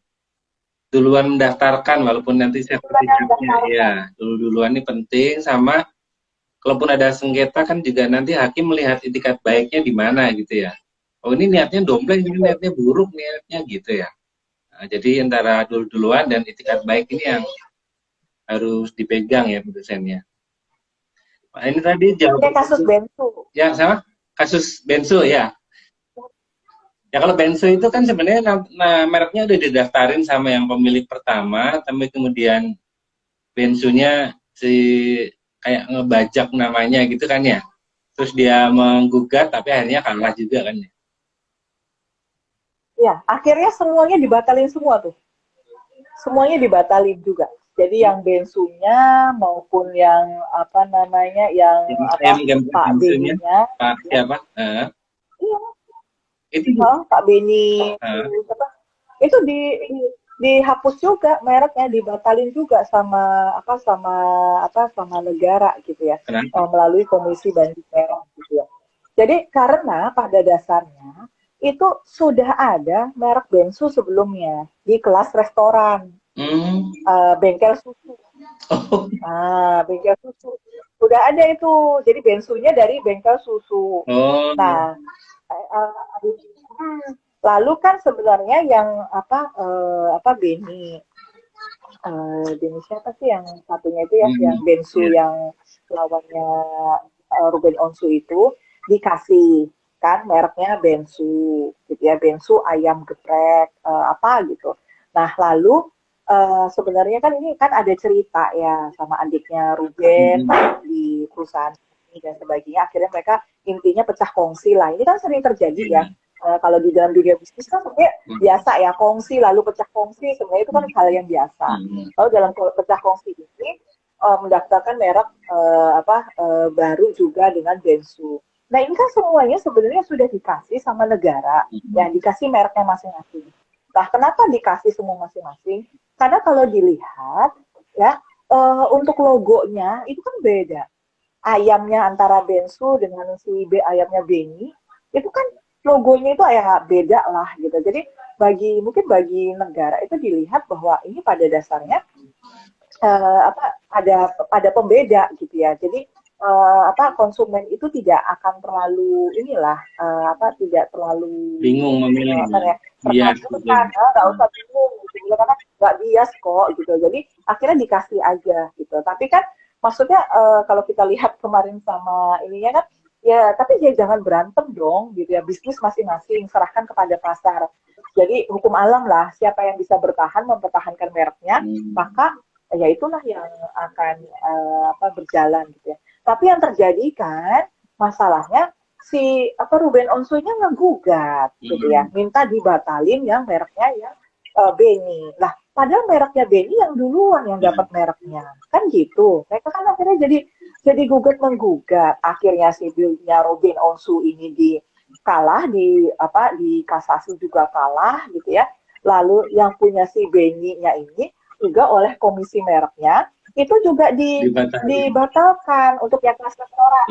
Duluan mendaftarkan walaupun nanti sertifikatnya ya. Duluan ini penting sama kalaupun ada sengketa kan juga nanti hakim melihat itikat baiknya di mana gitu ya. Oh ini niatnya dompleng, ini niatnya buruk niatnya gitu ya. Nah, jadi antara duluan dan itikat baik ini yang harus dipegang ya dosennya. Nah, ini tadi jawab kasus bensu. Ya sama kasus bensu ya. Ya kalau bensu itu kan sebenarnya mereknya udah didaftarin sama yang pemilik pertama, tapi kemudian bensunya kayak ngebajak namanya gitu kan ya. Terus dia menggugat tapi akhirnya kalah juga kan ya. Ya, akhirnya semuanya dibatalin semua tuh. Semuanya dibatalin juga. Jadi yang bensunya maupun yang apa namanya yang Pak Beninya. Pak siapa? Iya. Itu Pak Beni itu dihapus juga mereknya, dibatalin juga sama negara gitu ya. Melalui Komisi Banding Merek gitu ya. Jadi karena pada dasarnya itu sudah ada merek bensu sebelumnya di kelas restoran, bengkel susu. Oh. Bengkel susu udah ada itu. Jadi bensunya dari bengkel susu. Oh. Nah, lalu kan sebenarnya yang Beni, Beni siapa sih yang satunya itu ya, yang bensu yang lawannya Ruben Onsu itu dikasih kan mereknya bensu gitu ya, bensu ayam geprek apa gitu. Nah lalu sebenarnya kan ini kan ada cerita ya sama adiknya Ruben di perusahaan ini dan sebagainya. Akhirnya mereka intinya pecah kongsi lah. Ini kan sering terjadi ya. Kalau di dalam dunia bisnis kan sebenarnya biasa ya, kongsi lalu pecah kongsi, sebenarnya itu kan hal yang biasa. Lalu dalam pecah kongsi ini mendaftarkan merek baru juga dengan bensu. Nah ini kan semuanya sebenarnya sudah dikasih sama negara, ya dikasih mereknya masing-masing. Nah kenapa dikasih semua masing-masing? Karena kalau dilihat ya untuk logonya itu kan beda. Ayamnya antara bensu dengan si ayamnya Beni itu kan logonya itu ya beda lah gitu. Jadi mungkin bagi negara itu dilihat bahwa ini pada dasarnya ada pembeda gitu ya. Jadi konsumen itu tidak akan terlalu tidak terlalu bingung memilih tertekan, nggak usah bingung gitu karena nggak bias kok gitu. Jadi akhirnya dikasih aja gitu. Tapi kan maksudnya kalau kita lihat kemarin sama ininya kan ya, tapi ya jangan berantem dong gitu ya, bisnis masing-masing serahkan kepada pasar. Jadi hukum alam lah, siapa yang bisa bertahan mempertahankan mereknya, maka ya itulah yang akan berjalan gitu ya. Tapi yang terjadi kan masalahnya si Ruben Onsu-nya ngegugat gitu ya, minta dibatalin yang mereknya yang Beni. Lah, padahal mereknya Beni yang duluan yang dapat mereknya. Kan gitu. Mereka kan akhirnya jadi gugat menggugat. Akhirnya si bilnya Ruben Onsu ini kalah di kasasi juga kalah gitu ya. Lalu yang punya si Beni-nya ini juga oleh komisi mereknya itu juga dibatalkan untuk yang kelas restoran.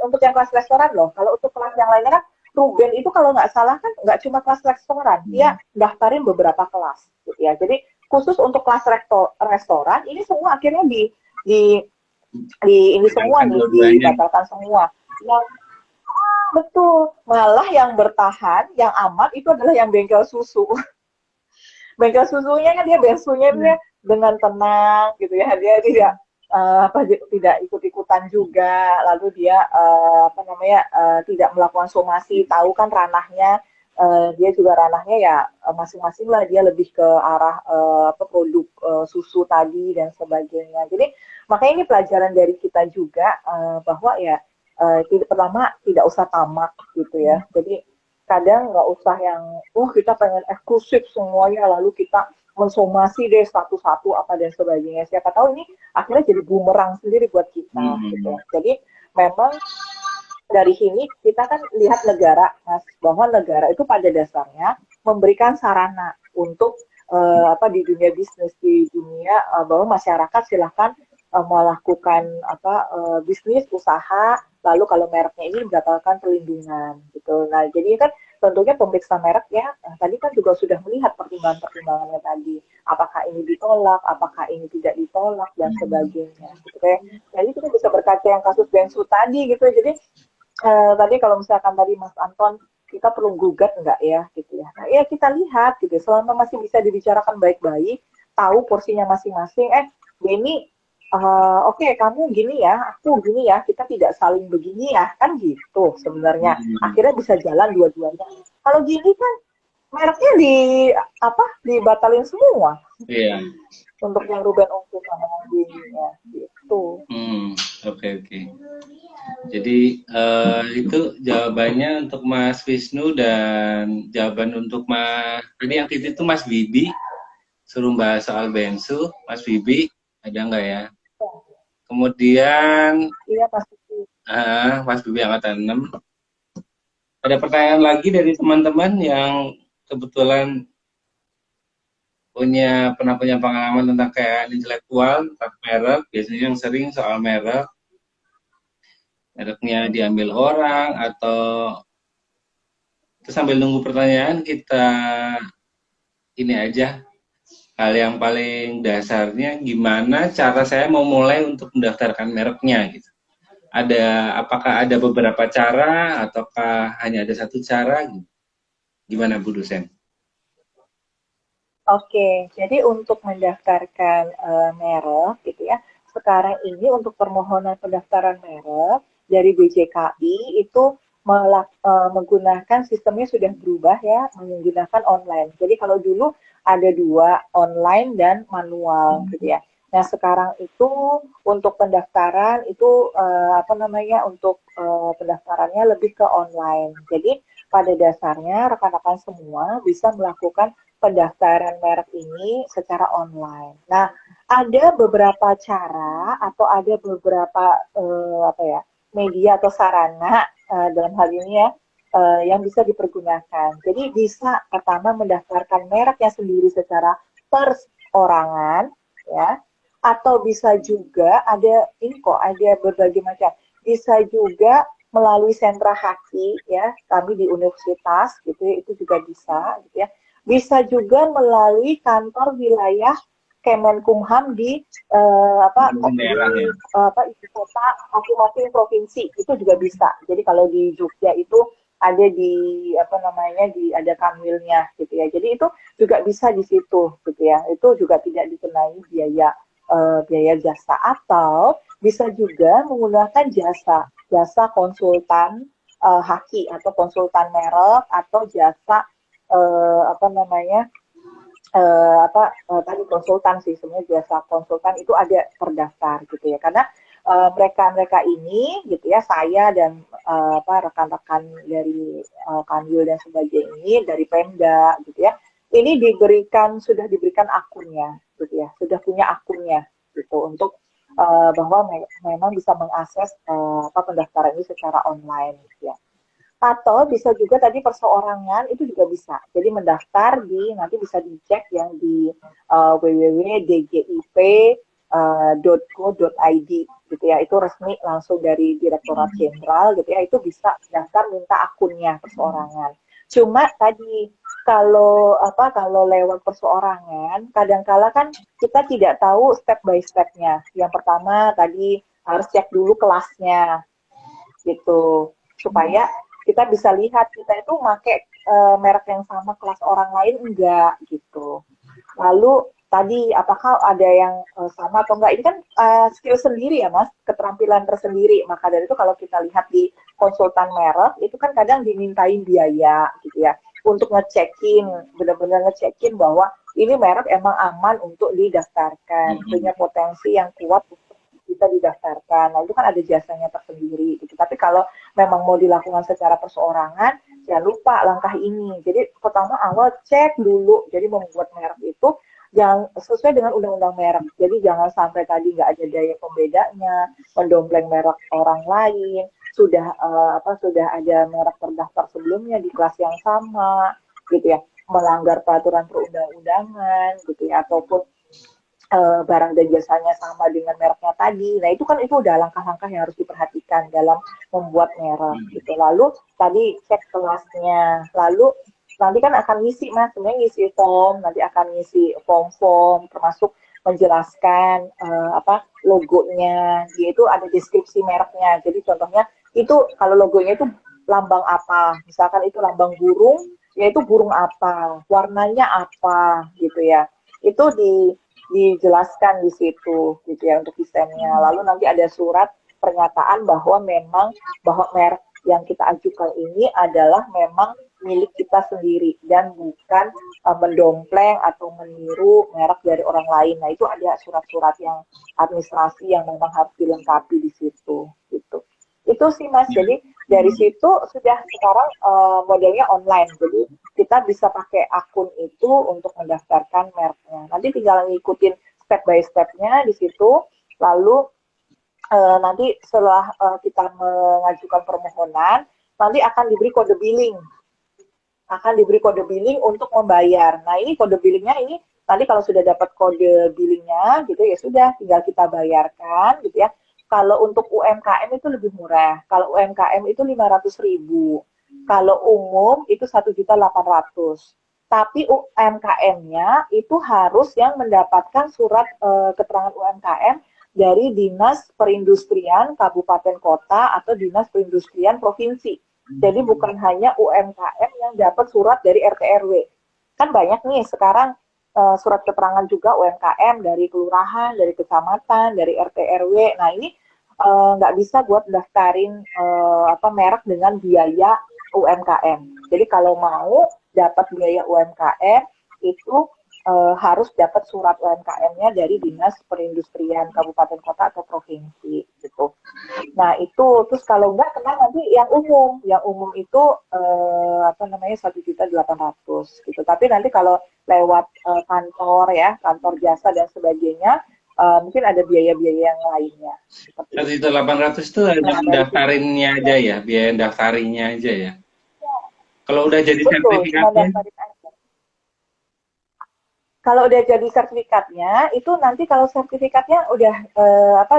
Untuk yang kelas restoran loh. Kalau untuk kelas yang lainnya kan Ruben itu kalau nggak salah kan nggak cuma kelas restoran, dia daftarin beberapa kelas gitu ya. Jadi khusus untuk kelas restoran ini semua akhirnya ini semua nih dibatalkan semua. Yang betul, malah yang bertahan, yang aman itu adalah yang bengkel susu. Bengkel susunya kan dia bensunya dia dengan tenang gitu ya, dia tidak ikut-ikutan juga, lalu dia tidak melakukan somasi, tahu kan ranahnya, dia juga ranahnya ya masing-masing lah, dia lebih ke arah produk susu tadi dan sebagainya. Jadi makanya ini pelajaran dari kita juga bahwa ya pertama tidak usah tamak gitu ya. Jadi kadang nggak usah yang kita pengen eksklusif semuanya lalu kita mensomasi deh satu-satu apa dan sebagainya. Siapa tahu ini akhirnya jadi bumerang sendiri buat kita gitu. Jadi memang dari sini kita kan lihat negara, Mas, bahwa negara itu pada dasarnya memberikan sarana untuk di dunia bisnis, di dunia bahwa masyarakat silahkan melakukan bisnis usaha, lalu kalau mereknya ini mendapatkan perlindungan gitu. Nah jadi kan tentunya pemeriksa merek ya tadi kan juga sudah melihat pertimbangan-pertimbangannya tadi, apakah ini ditolak, apakah ini tidak ditolak dan sebagainya gitu kayak. Jadi kita bisa berkaca yang kasus bensu tadi gitu. Jadi tadi kalau misalkan tadi Mas Anton kita perlu gugat enggak ya gitu ya. Nah ya kita lihat gitu, selama masih bisa dibicarakan baik-baik, tahu porsinya masing-masing. Beni oke, kamu gini ya, aku gini ya, kita tidak saling begini ya, kan gitu sebenarnya. Akhirnya bisa jalan dua-duanya. Kalau gini kan mereknya dibatalin semua. Iya. Untuk yang Ruben Onsu sama yang Beni ya, gitu. Oke. Jadi itu jawabannya untuk Mas Wisnu, dan jawaban untuk ini yang itu Mas Bibi suruh bahas soal bensu. Mas Bibi ada nggak ya? Kemudian iya pasti. Mas Bibi angkatan 6. Ada pertanyaan lagi dari teman-teman yang kebetulan pernah punya pengalaman tentang kekayaan intelektual, tentang merek, biasanya yang sering soal mereknya diambil orang atau Terus sambil nunggu pertanyaan, kita ini aja, hal yang paling dasarnya, gimana cara saya mau mulai untuk mendaftarkan mereknya gitu. Apakah ada beberapa cara, ataukah hanya ada satu cara? Gimana Bu Dosen? Oke, jadi untuk mendaftarkan merek gitu ya, sekarang ini untuk permohonan pendaftaran merek dari BJKI itu menggunakan sistemnya sudah berubah ya, menggunakan online. Jadi kalau dulu ada dua, online dan manual gitu ya. Nah sekarang itu untuk pendaftaran itu apa namanya untuk pendaftarannya lebih ke online. Jadi pada dasarnya rekan-rekan semua bisa melakukan pendaftaran merek ini secara online. Nah, ada beberapa cara atau ada beberapa apa ya media atau sarana dalam hal ini ya yang bisa dipergunakan. Jadi bisa pertama mendaftarkan mereknya sendiri secara perorangan ya, atau bisa juga ada ini kok ada berbagai macam. Bisa juga melalui sentra haki ya, kami di universitas gitu ya, itu juga bisa gitu ya, bisa juga melalui kantor wilayah Kemenkumham di Daerah ya. ibu kota masing-masing provinsi itu juga bisa. Jadi kalau di Jogja itu ada di apa namanya di ada kanwilnya gitu ya. Jadi itu juga bisa di situ gitu ya. Itu juga tidak dikenai biaya jasa atau bisa juga menggunakan jasa konsultan haki atau konsultan merek atau jasa apa namanya tadi konsultan sih sebenarnya jasa konsultan itu ada terdaftar gitu ya karena mereka-mereka ini gitu ya saya dan rekan-rekan dari Kanwil dan sebagainya ini dari Pemda gitu ya ini sudah diberikan akunnya gitu ya sudah punya akunnya gitu untuk bahwa memang bisa mengakses pendaftaran ini secara online gitu ya atau bisa juga tadi perseorangan itu juga bisa. Jadi mendaftar nanti bisa dicek yang di www.dgip.go.id gitu ya. Itu resmi langsung dari Direktorat Jenderal gitu ya. Itu bisa daftar minta akunnya perseorangan. Cuma tadi kalau lewat perseorangan kadang-kala kan kita tidak tahu step by stepnya. Yang pertama tadi harus cek dulu kelasnya gitu supaya kita bisa lihat kita itu pakai merek yang sama kelas orang lain enggak gitu. Lalu tadi apakah ada yang sama atau enggak? Ini kan skill sendiri ya Mas, keterampilan tersendiri. Maka dari itu kalau kita lihat di konsultan merek itu kan kadang dimintain biaya gitu ya untuk ngecekin, benar-benar ngecekin bahwa ini merek emang aman untuk didaftarkan, punya potensi yang kuat bisa didaftarkan. Nah itu kan ada jasanya tersendiri gitu. Tapi kalau memang mau dilakukan secara perseorangan, jangan lupa langkah ini. Jadi pertama awal cek dulu. Jadi membuat merek itu yang sesuai dengan undang-undang merek. Jadi jangan sampai tadi nggak ada daya pembedanya, mendompleng merek orang lain. Sudah ada merek terdaftar sebelumnya di kelas yang sama, gitu ya. Melanggar peraturan perundang-undangan, gitu ya, ataupun barang dan jasanya sama dengan mereknya tadi. Nah, itu udah langkah-langkah yang harus diperhatikan dalam membuat merek gitu. Lalu tadi cek kelasnya. Lalu nanti kan akan ngisi Mas, sebenarnya ngisi form, nanti akan ngisi form-form termasuk menjelaskan logonya. Dia itu ada deskripsi mereknya. Jadi contohnya itu kalau logonya itu lambang apa? Misalkan itu lambang burung, yaitu burung apa? Warnanya apa gitu ya. Itu dijelaskan di situ gitu ya untuk desainnya. Lalu nanti ada surat pernyataan bahwa merek yang kita ajukan ini adalah memang milik kita sendiri dan bukan mendompleng atau meniru merek dari orang lain. Nah itu ada surat-surat yang administrasi yang memang harus dilengkapi di situ gitu. Itu sih Mas. Jadi dari situ sudah sekarang modelnya online. Jadi kita bisa pakai akun itu untuk mendaftarkan mereknya. Nanti tinggal ngikutin step by step-nya di situ. Lalu nanti setelah kita mengajukan permohonan, nanti akan diberi kode billing. Akan diberi kode billing untuk membayar. Nah ini kode billingnya ini nanti kalau sudah dapat kode billingnya gitu ya sudah tinggal kita bayarkan gitu ya. Kalau untuk UMKM itu lebih murah. Kalau UMKM itu 500.000. Kalau umum itu 1.800.000. Tapi UMKM-nya itu harus yang mendapatkan surat keterangan UMKM dari Dinas Perindustrian Kabupaten Kota atau Dinas Perindustrian Provinsi. Jadi bukan hanya UMKM yang dapat surat dari RT RW. Kan banyak nih sekarang surat keterangan juga UMKM dari kelurahan, dari kecamatan, dari RT RW. Nah ini nggak bisa buat daftarin merek dengan biaya UMKM. Jadi kalau mau dapat biaya UMKM itu harus dapat surat UMKM-nya dari Dinas Perindustrian Kabupaten Kota atau Provinsi gitu. Nah itu terus kalau enggak kena nanti yang umum itu 1.800.000 gitu. Tapi nanti kalau lewat kantor ya, kantor jasa dan sebagainya, mungkin ada biaya-biaya yang lainnya. 1.800.000 itu hanya mendaftarinnya aja ya, biaya daftarinnya aja ya. Kalau udah jadi sertifikatnya, kalau udah jadi sertifikatnya, itu nanti kalau sertifikatnya udah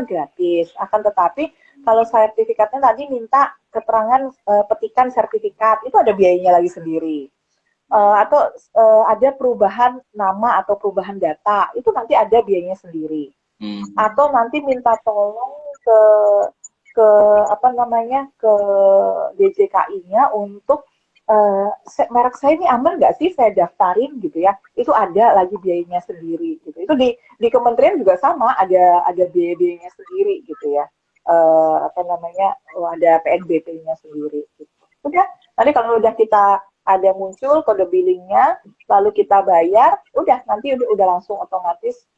gratis. Akan tetapi kalau sertifikatnya tadi minta keterangan petikan sertifikat, itu ada biayanya lagi sendiri. Atau ada perubahan nama atau perubahan data, itu nanti ada biayanya sendiri. Atau nanti minta tolong ke DJKI-nya untuk merek saya ini aman nggak sih saya daftarin gitu ya, itu ada lagi biayanya sendiri gitu. Itu di kementerian juga sama, ada biaya-biayanya sendiri gitu ya, ada PNBP-nya sendiri gitu. Udah nanti kalau udah kita ada muncul kode billingnya lalu kita bayar, udah nanti udah langsung otomatis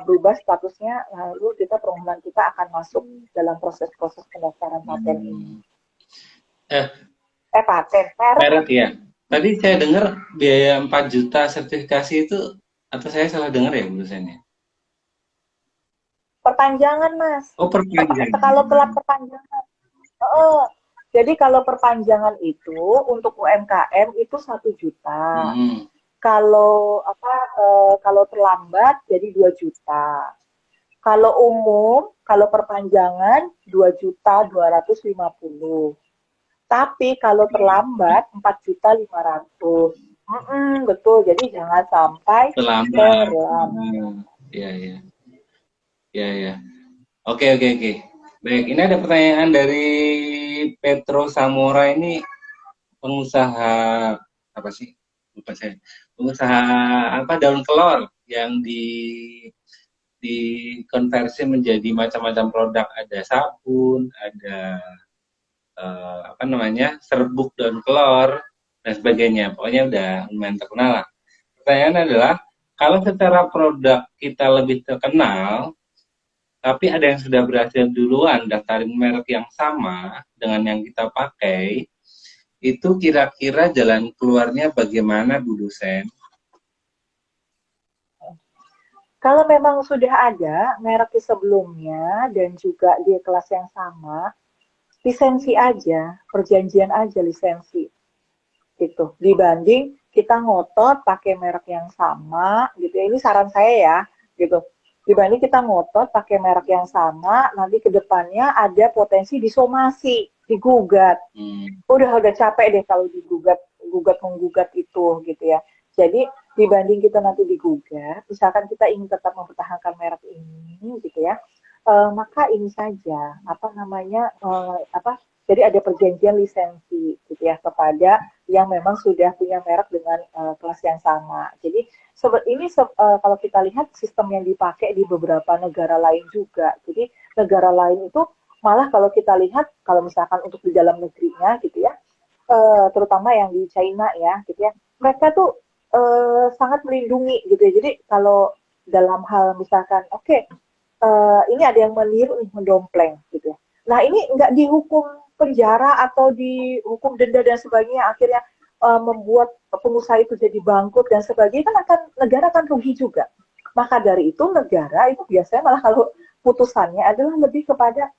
berubah statusnya, lalu permohonan kita akan masuk dalam proses-proses pendaftaran paten ini. Paten merek ya. Tadi saya dengar biaya 4 juta sertifikasi itu, atau saya salah dengar ya dosennya? Perpanjangan, Mas. Oh, perpanjangan. Kalau telat perpanjangan. Jadi kalau perpanjangan itu untuk UMKM itu 1 juta. Kalau kalau terlambat jadi 2 juta. Kalau umum, kalau perpanjangan 2.250.000. Tapi kalau terlambat 4.500.000. Betul. Jadi jangan sampai terlambat. Ya. Oke. Baik, ini ada pertanyaan dari Petro Samora, ini pengusaha apa sih? Lupa saya. Pengusaha daun kelor yang dikonversi menjadi macam-macam produk, ada sabun, ada serbuk daun kelor dan sebagainya. Pokoknya udah lumayan terkenal lah. Pertanyaan adalah, kalau secara produk kita lebih terkenal, tapi ada yang sudah berhasil duluan daftarin merek yang sama dengan yang kita pakai, itu kira-kira jalan keluarnya bagaimana, Bu Dosen? Kalau memang sudah ada merek sebelumnya dan juga di kelas yang sama, lisensi aja, perjanjian aja lisensi. Gitu. Dibanding kita ngotot pakai merek yang sama, gitu ya. Ini saran saya ya, gitu. Dibanding kita ngotot pakai merek yang sama, nanti ke depannya ada potensi disomasi, digugat. Udah capek deh kalau menggugat itu gitu ya. Jadi dibanding kita nanti digugat, misalkan kita ingin tetap mempertahankan merek ini gitu ya, maka ini saja jadi ada perjanjian lisensi gitu ya kepada yang memang sudah punya merek dengan kelas yang sama. Jadi kalau kita lihat sistem yang dipakai di beberapa negara lain juga. Jadi negara lain itu malah kalau kita lihat, kalau misalkan untuk di dalam negerinya gitu ya, terutama yang di China ya gitu ya, mereka tuh sangat melindungi gitu ya. Jadi kalau dalam hal misalkan ini ada yang meniru, mendompleng gitu ya. Nah ini nggak dihukum penjara atau dihukum denda dan sebagainya, akhirnya membuat pengusaha itu jadi bangkrut dan sebagainya, kan negara akan rugi juga. Maka dari itu negara itu biasanya malah kalau putusannya adalah lebih kepada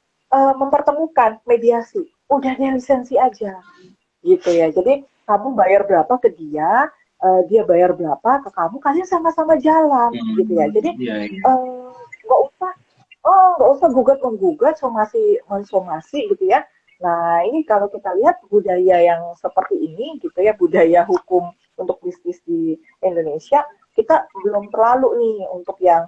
mempertemukan, mediasi. Udah dia lisensi aja gitu ya. Jadi kamu bayar berapa ke dia, dia bayar berapa ke kamu, kalian sama-sama jalan gitu ya. Jadi nggak usah gugat menggugat, somasi gitu ya. Nah, ini kalau kita lihat budaya yang seperti ini gitu ya, budaya hukum untuk bisnis di Indonesia, kita belum terlalu nih untuk yang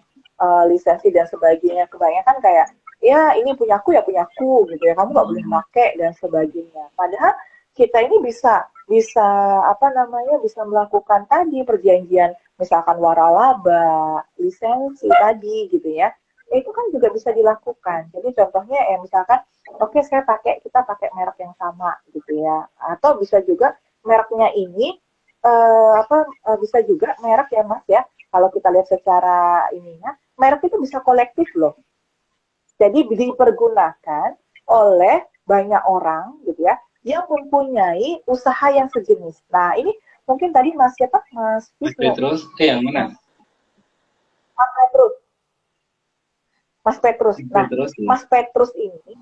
lisensi dan sebagainya. Kebanyakan kayak, ya ini punyaku ya punyaku gitu ya, kamu nggak boleh pakai dan sebagainya. Padahal kita ini bisa bisa apa namanya bisa melakukan tadi perjanjian misalkan waralaba, lisensi tadi gitu ya. Itu kan juga bisa dilakukan. Jadi contohnya ya misalkan oke kita pakai merek yang sama gitu ya, atau bisa juga mereknya ini bisa juga merek ya mas ya, kalau kita lihat secara ininya merek itu bisa kolektif loh, jadi dipergunakan oleh banyak orang gitu ya yang mempunyai usaha yang sejenis. Nah ini mungkin tadi mas siapa mas Mas Wisnu, Petrus, yang mana? mas mas Petrus mas Petrus. Nah Petrus ya. mas Petrus ini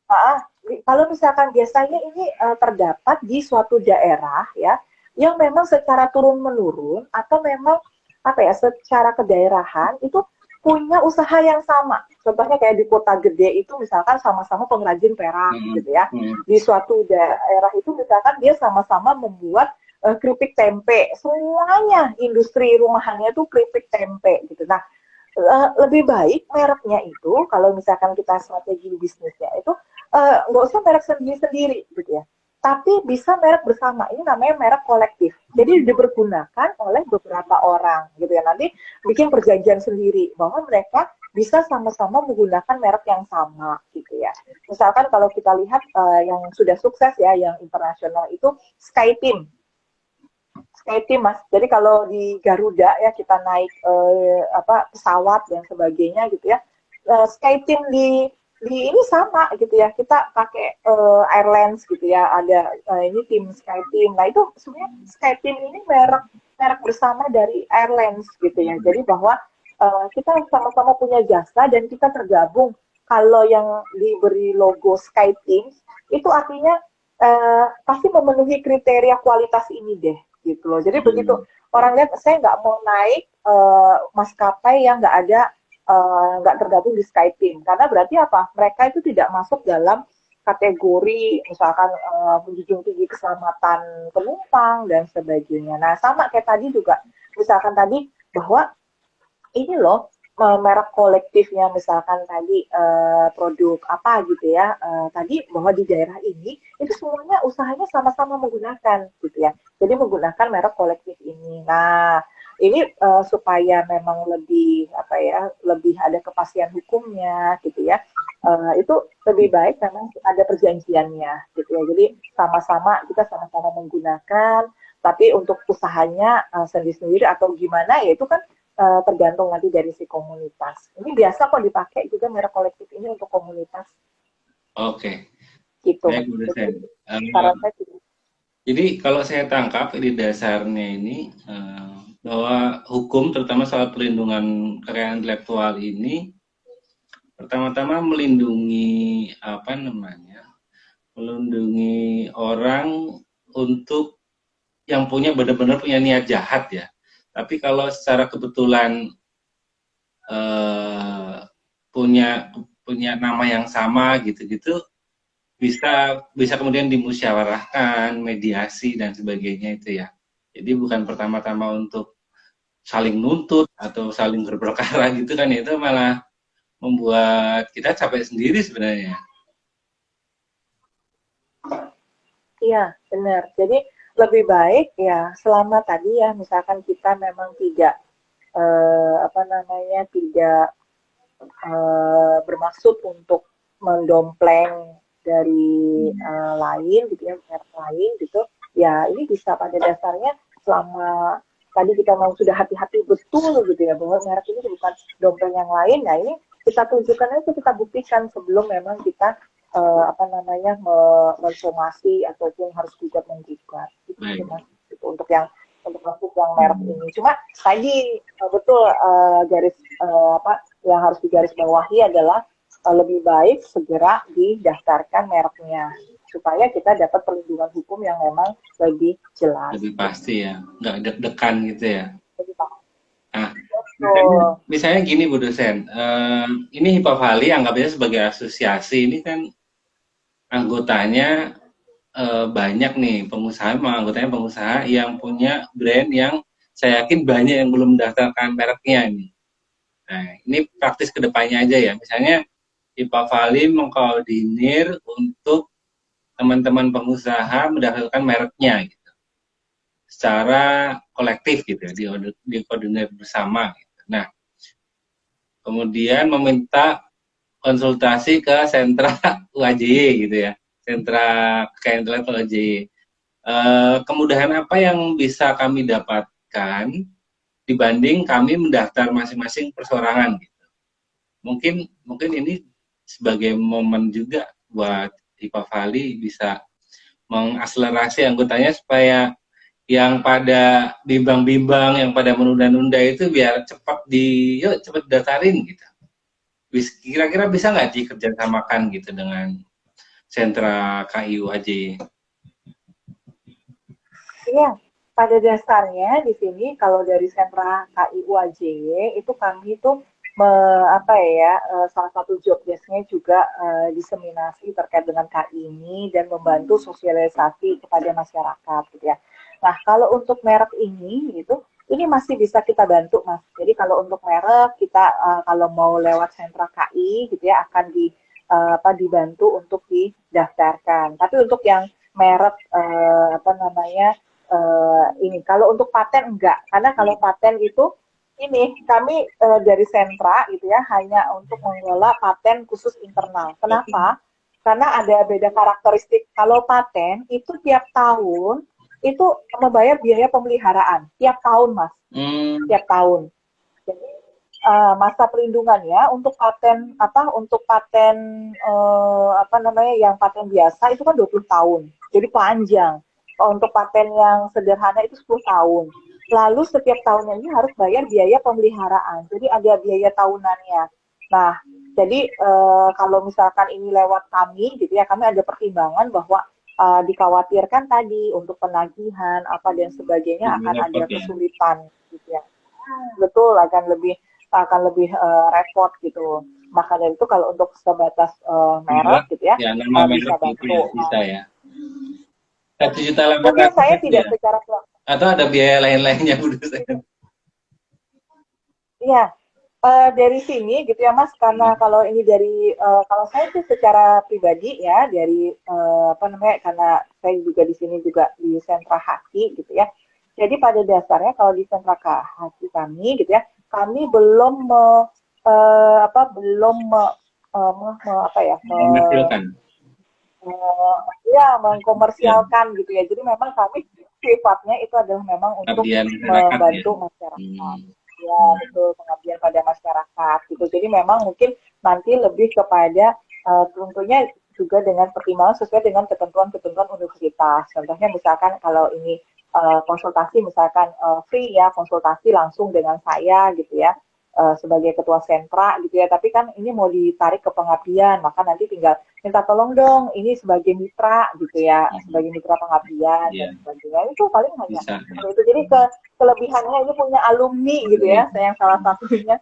ah, kalau misalkan biasanya ini terdapat di suatu daerah ya, yang memang secara turun menurun atau memang apa ya, secara kedaerahan itu punya usaha yang sama. Contohnya kayak di kota gede itu misalkan sama-sama pengrajin perak Hmm, gitu ya. hmm. Di suatu daerah itu misalkan dia sama-sama membuat keripik tempe. Semuanya industri rumahannya itu keripik tempe gitu. Nah, lebih baik mereknya itu kalau misalkan kita strategi bisnisnya itu nggak usah merek sendiri-sendiri gitu ya, tapi bisa merek bersama. Ini namanya merek kolektif, jadi dipergunakan oleh beberapa orang gitu ya, nanti bikin perjanjian sendiri bahwa mereka bisa sama-sama menggunakan merek yang sama gitu ya. Misalkan kalau kita lihat yang sudah sukses ya yang internasional itu SkyTeam. SkyTeam mas. Jadi kalau di Garuda ya kita naik pesawat dan sebagainya gitu ya. SkyTeam di ini sama gitu ya. Kita pakai Airlines gitu ya. Ada ini tim SkyTeam. Nah itu sebenarnya SkyTeam ini merek merek bersama dari Airlines gitu ya. Jadi bahwa kita sama-sama punya jasa dan kita tergabung. Kalau yang diberi logo SkyTeam itu artinya pasti memenuhi kriteria kualitas ini deh gitu loh. Jadi begitu orang lihat saya nggak mau naik maskapai yang nggak tergabung di SkyTeam, karena berarti apa? Mereka itu tidak masuk dalam kategori misalkan menjunjung tinggi keselamatan penumpang dan sebagainya. Nah sama kayak tadi juga, misalkan tadi bahwa ini loh merek kolektifnya misalkan tadi produk apa gitu ya, tadi bahwa di daerah ini itu semuanya usahanya sama-sama menggunakan gitu ya, jadi menggunakan merek kolektif ini. Nah ini supaya memang lebih apa ya, lebih ada kepastian hukumnya gitu ya, itu lebih baik memang ada perjanjiannya gitu ya, jadi sama-sama kita sama-sama menggunakan, tapi untuk usahanya sendiri-sendiri atau gimana ya itu kan tergantung nanti dari si komunitas. Ini biasa kok dipakai juga merek kolektif ini untuk komunitas. Oke, Gitu. baik Bu Dosen. Saran saya gitu. Jadi kalau saya tangkap di dasarnya ini bahwa hukum terutama soal pelindungan kekayaan intelektual ini pertama-tama melindungi apa namanya, melindungi orang untuk yang punya benar-benar punya niat jahat ya. Tapi kalau secara kebetulan eh, punya punya nama yang sama gitu-gitu, bisa bisa kemudian dimusyawarahkan, mediasi dan sebagainya itu ya. Jadi bukan pertama-tama untuk saling nuntut atau saling berperkara gitu kan, itu malah membuat kita capek sendiri sebenarnya. Iya, benar. Jadi lebih baik ya selama tadi ya misalkan kita memang tidak apa namanya tidak bermaksud untuk mendompleng dari lain gitu ya, merek lain gitu. Ya ini bisa pada dasarnya selama tadi kita mau sudah hati-hati betul gitu ya bahwa merek ini bukan dompleng yang lain. Nah ini kita tunjukkan aja, kita buktikan sebelum memang kita apa namanya mensomasi ataupun harus gugat menggugat gitu mas, itu untuk yang untuk masuk yang merek ini. Cuma tadi betul garis apa yang harus digarisbawahi adalah lebih baik segera didaftarkan mereknya supaya kita dapat perlindungan hukum yang memang lebih jelas. Lebih pasti ya, nggak deg-degan gitu ya. Lebih paham. Nah, Betul. misalnya gini Bu Dosen, ini Hipavali anggap aja sebagai asosiasi ini kan anggotanya banyak nih pengusaha, anggotanya pengusaha yang punya brand yang saya yakin banyak yang belum mendaftarkan mereknya ini. Nah, ini praktis kedepannya aja ya. Misalnya IPA Valley mengkoordinir untuk teman-teman pengusaha mendaftarkan mereknya gitu, secara kolektif gitu ya, dikoordinir bersama. Gitu. Nah, kemudian meminta konsultasi ke sentra UAJY gitu ya, sentra kekayaan intelektual UAJY. Kemudahan apa yang bisa kami dapatkan dibanding kami mendaftar masing-masing perseorangan gitu. Mungkin ini sebagai momen juga buat IPA Valley bisa mengakselerasi anggotanya supaya yang pada bimbang-bimbang, yang pada menunda-nunda itu biar yuk cepat daftarin gitu. Kira-kira bisa nggak dikerjasamakan gitu dengan sentra KIU AJ? Iya, pada dasarnya di sini kalau dari sentra KIU AJY itu kami itu apa ya, salah satu job desk-nya juga diseminasi terkait dengan KI ini dan membantu sosialisasi kepada masyarakat gitu ya. Nah, kalau untuk merek ini masih bisa kita bantu, Mas. Jadi kalau untuk merek kita kalau mau lewat sentra KI gitu ya akan dibantu untuk didaftarkan. Tapi untuk yang merek apa namanya ini kalau untuk paten enggak, karena kalau paten itu ini kami dari sentra gitu ya hanya untuk mengelola paten khusus internal. Kenapa? Karena ada beda karakteristik. Kalau paten itu tiap tahun itu membayar biaya pemeliharaan tiap tahun, Mas. Tiap tahun. Jadi masa perlindungannya untuk paten apa namanya yang paten biasa itu kan 20 tahun. Jadi panjang. Untuk paten yang sederhana itu 10 tahun. Lalu setiap tahunnya ini harus bayar biaya pemeliharaan. Jadi ada biaya tahunannya. Nah, jadi kalau misalkan ini lewat kami gitu ya, kami ada pertimbangan bahwa dikhawatirkan tadi untuk penagihan apa dan sebagainya akan ada kesulitan gitu ya. Betul akan lebih repot gitu. Maka dari itu kalau untuk sebatas merek gitu ya, bisa bantu. Bisa ya. 1 juta mungkin saya tidak secara atau ada biaya lain-lainnya Bu? Iya, dari sini gitu ya Mas, karena kalau ini dari kalau saya sih secara pribadi ya dari apa namanya karena saya juga di sini juga di sentra haki gitu ya. Jadi pada dasarnya kalau di sentra haki kami gitu ya, kami belum belum apa ya mengkomersialkan gitu ya. Jadi memang kami sifatnya itu adalah memang untuk membantu masyarakat. Ya, betul, pengabdian pada masyarakat gitu. Jadi memang mungkin nanti lebih kepada tentunya juga dengan pertimbangan sesuai dengan ketentuan-ketentuan universitas. Contohnya misalkan kalau ini konsultasi misalkan free ya, konsultasi langsung dengan saya gitu ya. Sebagai ketua sentra gitu ya, tapi kan ini mau ditarik ke pengabdian, maka nanti tinggal minta tolong dong, ini sebagai mitra gitu ya, sebagai mitra pengabdian dan sebagainya. Itu paling hanya itu. Jadi kelebihannya ini punya alumni gitu ya, saya yang salah satunya.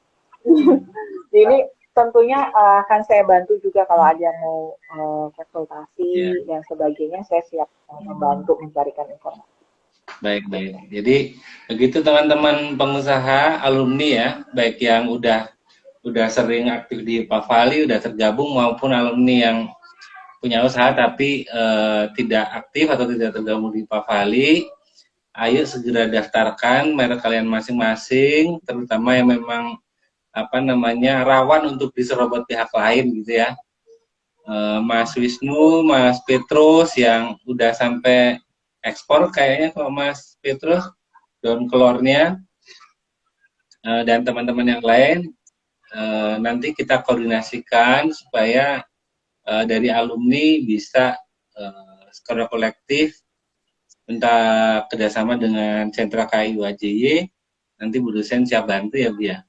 Jadi tentunya akan saya bantu juga kalau ada yang mau konsultasi dan sebagainya, saya siap membantu mencarikan informasi. Baik. Jadi begitu teman-teman pengusaha alumni ya, baik yang udah sering aktif di IPA Valley, udah tergabung maupun alumni yang punya usaha tapi tidak aktif atau tidak tergabung di IPA Valley, ayo segera daftarkan merek kalian masing-masing, terutama yang memang apa namanya rawan untuk diserobot pihak lain gitu ya. Mas Wisnu, Mas Petrus yang udah sampai ekspor kayaknya kalau Mas Petrus daun kelornya dan teman-teman yang lain nanti kita koordinasikan supaya dari alumni bisa secara kolektif minta kerjasama dengan sentra KIU AJY. Nanti Bu dosen siap bantu ya Bu ya?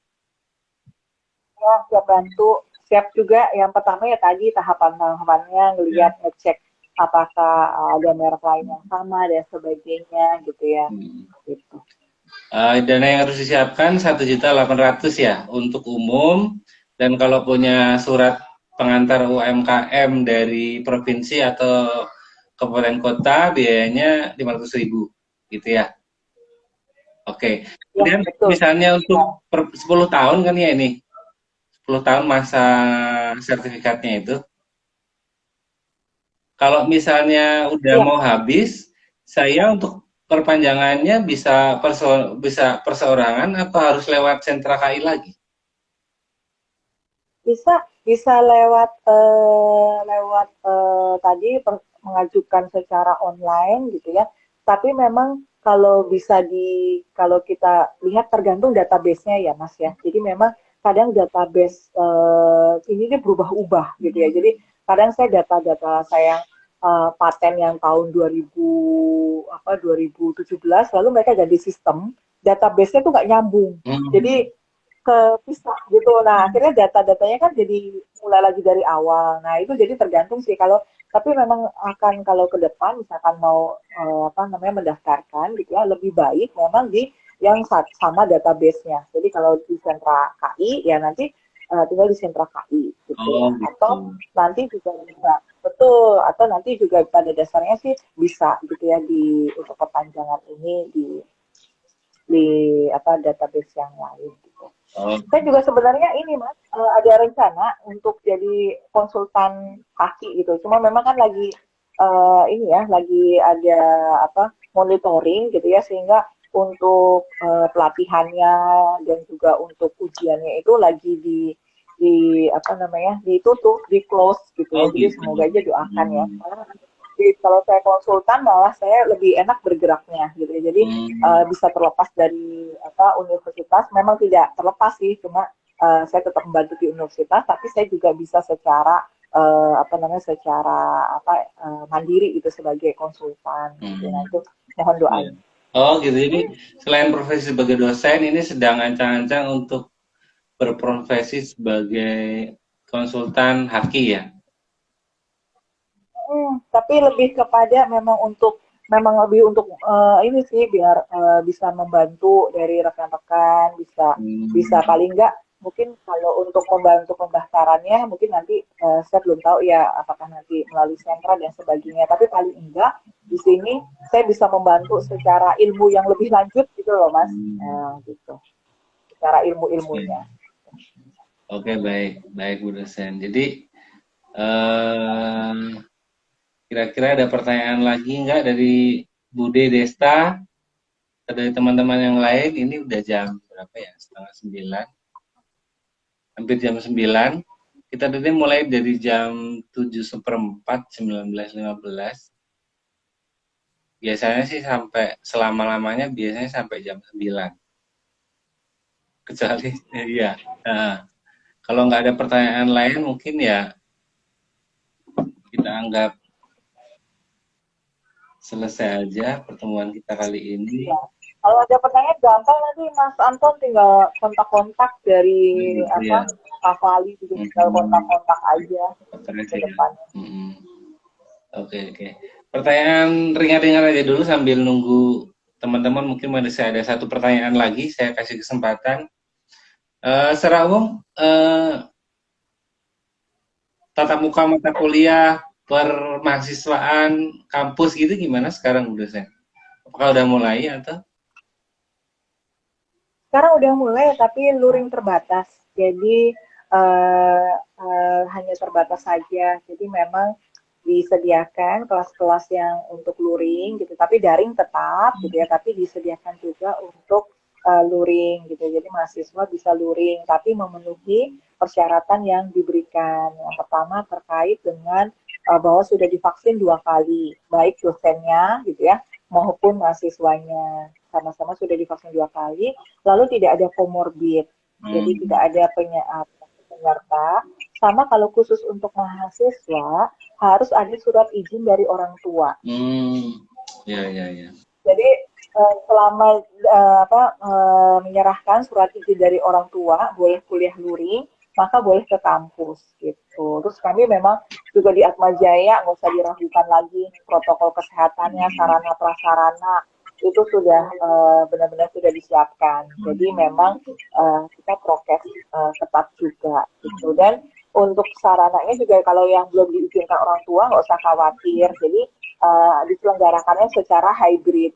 Ya, siap bantu. Siap juga yang pertama ya tadi tahapan-tahapannya ngelihat ngecek apakah ada merek lain yang sama dan sebagainya gitu ya. Gitu. Dana yang harus disiapkan 1.800.000 ya untuk umum, dan kalau punya surat pengantar UMKM dari provinsi atau kabupaten kota biayanya 500.000 gitu ya. Oke. Ya, Kemudian betul. misalnya untuk 10 tahun kan ya ini. 10 tahun masa sertifikatnya itu. Kalau misalnya udah Iya, mau habis, saya untuk perpanjangannya bisa perseorangan atau harus lewat sentra KI lagi? bisa bisa lewat tadi mengajukan secara online gitu ya. Tapi memang kalau kita lihat tergantung database-nya ya Mas ya. Jadi memang kadang database ini berubah-ubah gitu ya. Jadi kadang data-data saya paten yang tahun 2017 lalu mereka ganti sistem, database-nya tuh nggak nyambung. Jadi Hmm. kepisah gitu. Nah, akhirnya data-datanya kan jadi mulai lagi dari awal. Nah, itu jadi tergantung sih kalau tapi memang akan kalau ke depan misalkan mau apa namanya mendaftarkan gitu ya, lebih baik memang di yang sama database-nya. Jadi kalau di sentra KI ya nanti tinggal di sentra KI gitu Oh ya. gitu. Atau nanti juga bisa betul atau nanti juga pada dasarnya sih bisa gitu ya di untuk perpanjangan ini di apa database yang lain gitu. Oh, Saya juga sebenarnya ini Mas, ada rencana untuk jadi konsultan kaki gitu. Cuma memang kan lagi ini ya, lagi ada apa monitoring gitu ya, sehingga untuk pelatihannya dan juga untuk ujiannya itu lagi di apa namanya ditutup, di close gitu oh ya. Jadi gitu. semoga aja doakan ya. Hmm. Karena jadi kalau saya konsultan malah saya lebih enak bergeraknya gitu ya. Jadi Hmm. bisa terlepas dari apa universitas, memang tidak terlepas sih, cuma saya tetap membantu di universitas, tapi saya juga bisa secara apa namanya secara apa mandiri itu sebagai konsultan gitu. Nah Hmm. itu mohon Iya. doanya. Oh gitu. Jadi selain profesi sebagai dosen, ini sedang ancang-ancang untuk berprofesi sebagai konsultan haki ya. Tapi lebih kepada memang lebih untuk ini sih biar bisa membantu dari rekan-rekan bisa bisa Hmm. paling enggak mungkin kalau untuk membantu pendaftarannya mungkin nanti saya belum tahu ya apakah nanti melalui sentra dan sebagainya tapi paling enggak di sini saya bisa membantu secara ilmu yang lebih lanjut gitu loh Mas. Gitu secara ilmu-ilmunya. Oke, oke, baik, baik Bu dosen. Jadi eh, kira-kira ada pertanyaan lagi nggak dari Bude Desta atau dari teman-teman yang lain? Ini udah jam berapa ya? Setengah 9, hampir jam 9. Kita tadi mulai dari jam 7:15, 19.15. Biasanya sih sampai selama-lamanya biasanya sampai jam 9. Kecuali, ya. Nah, kalau nggak ada pertanyaan lain mungkin ya kita anggap selesai aja pertemuan kita kali ini. Ya. Kalau ada pertanyaan gampang nanti Mas Anton tinggal kontak-kontak dari Gitu ya. apa Kak Fali juga tinggal Hmm, kontak-kontak aja terus ke ya. depannya. Hmm, oke, oke. Pertanyaan ringan-ringan aja dulu sambil nunggu teman-teman. Mungkin masih ada satu pertanyaan lagi, saya kasih kesempatan. Secara umum, tatap muka mata kuliah per mahasiswaan kampus gitu gimana sekarang udah saya? Apakah udah mulai atau? Sekarang udah mulai tapi luring terbatas. Jadi hanya terbatas saja. Jadi memang disediakan kelas-kelas yang untuk luring gitu, tapi daring tetap gitu ya, tapi disediakan juga untuk luring gitu. Jadi mahasiswa bisa luring, tapi memenuhi persyaratan yang diberikan. Yang pertama terkait dengan bahwa sudah divaksin 2 kali, baik dosennya gitu ya, maupun mahasiswanya sama-sama sudah divaksin 2 kali, lalu tidak ada komorbid, jadi tidak Hmm, ada penyerta. Sama kalau khusus untuk mahasiswa harus ada surat izin dari orang tua. hmm, ya, ya, ya. Jadi selama menyerahkan surat izin dari orang tua boleh kuliah luring, maka boleh ke kampus gitu. Terus kami memang juga di Atma Jaya nggak usah diragukan lagi protokol kesehatannya, sarana prasarana itu sudah benar-benar sudah disiapkan. Jadi memang kita prokes ketat juga gitu. Dan untuk sarananya juga kalau yang belum diizinkan orang tua nggak usah khawatir. Jadi diselenggarakannya secara hybrid.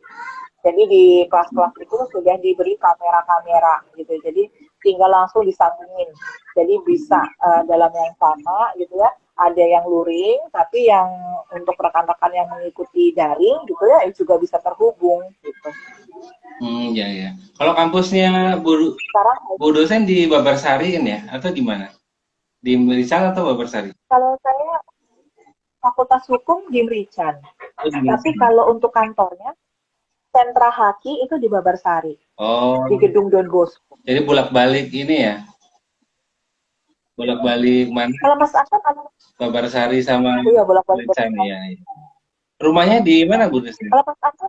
Jadi di kelas-kelas itu sudah diberi kamera-kamera gitu. Jadi tinggal langsung disambungin. Jadi bisa dalam yang sama gitu ya. Ada yang luring, tapi yang untuk rekan-rekan yang mengikuti daring gitu ya juga bisa terhubung gitu. Ya ya. Kalau kampusnya Sekarang Bu dosen di Babarsari kan ya? Atau di mana? Di Merical atau Babarsari? kalau saya Fakultas Hukum di Merican. Oh, di Tapi Merical. kalau untuk kantornya, sentra Haki itu di Babarsari, Oh, di gedung Don Bosco. jadi bolak-balik ini ya? Bolak-balik mana? Kalau Mas Anton, Babarsari sama iya bolak-balik. Merical ya. Rumahnya di mana Bu dosen? Kalau Mas Anton,